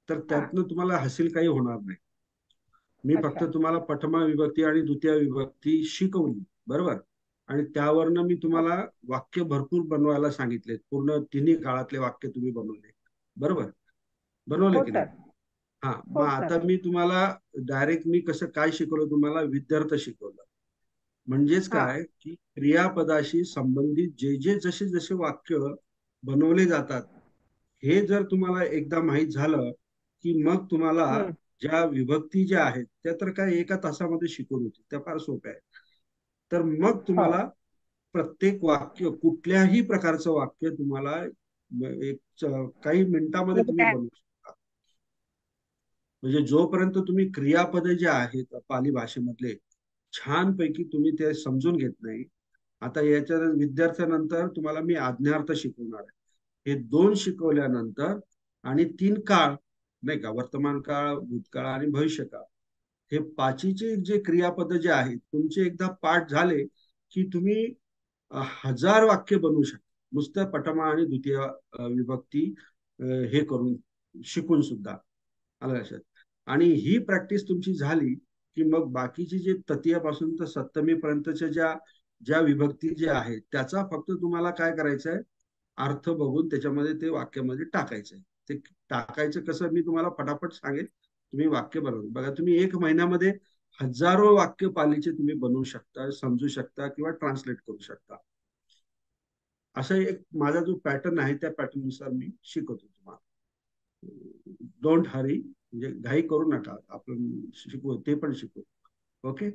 तर
हा.
त्यातनं तुम्हाला हासिल काही होणार नाही. मी फक्त
अच्छा.
तुम्हाला प्रथमा विभक्ती आणि द्वितीय विभक्ती शिकवली, बरोबर. आणि त्यावरनं मी
हो
तुम्हाला वाक्य भरपूर बनवायला सांगितले. पूर्ण तिन्ही काळातले वाक्य तुम्ही बनवले, बरोबर. बनवले
हो
की नाही?
सर.
हा, मग
हो सर.
आता मी तुम्हाला डायरेक्ट मी कसं काय शिकवलं तुम्हाला, विद्यार्थ शिकवलं. म्हणजेच
हा
काय की क्रियापदाशी संबंधित जे जे जसे जसे वाक्य बनवले जातात, हे जर तुम्हाला एकदा माहीत झालं की मग तुम्हाला
हम्म.
ज्या विभक्ती ज्या आहेत त्या तर काय एका तासामध्ये शिकून होतील, त्या फार सोप्या आहेत. तर मग
हो
तुम्हाला प्रत्येक वाक्य, कुठल्याही प्रकारचं वाक्य तुम्हाला काही मिनिटामध्ये
म्हणजे
तुम्ही
काय?
बनवू शकता. म्हणजे जोपर्यंत तुम्ही क्रियापद जे आहेत पाली भाषेमधले छानपैकी तुम्ही ते समजून घेत नाही. आता याच्या विद्यार्थ्यानंतर तुम्हाला मी आज्ञार्थ शिकवणार आहे. हे दोन शिकवल्यानंतर आणि तीन काळ, नाही का, वर्तमान काळ, भूतकाळ आणि भविष्यकाळ, हे पाचीचे जे क्रियापद जे आहेत तुमचे एकदा पाठ झाले की तुम्ही 1000 वाक्य बनवू शकता, नुसतं प्रथमा आणि द्वितीय विभक्ती हे करून शिकून सुद्धा. आलं लक्षात? आणि ही प्रॅक्टिस तुमची झाली की मग बाकीची जे तृतीयापासून तर सप्तमी पर्यंतच्या ज्या ज्या विभक्ती ज्या आहेत त्याचा फक्त तुम्हाला काय करायचं आहे, अर्थ बघून त्याच्यामध्ये ते वाक्यामध्ये टाकायचं आहे. ते टाकायचं कसं मी तुम्हाला फटाफट सांगेल, तुम्ही वाक्य बनवून बघा. तुम्ही 1 महिन्यामध्ये हजारो वाक्य पालीचे तुम्ही बनवू शकता, समजू शकता किंवा ट्रान्सलेट करू शकता. असा एक माझा जो पॅटर्न आहे त्या पॅटर्न नुसार मी शिकवतो तुम्हाला. डोंट हरी, म्हणजे घाई करू नका, आपण शिकवू, ते पण शिकवू. ओके.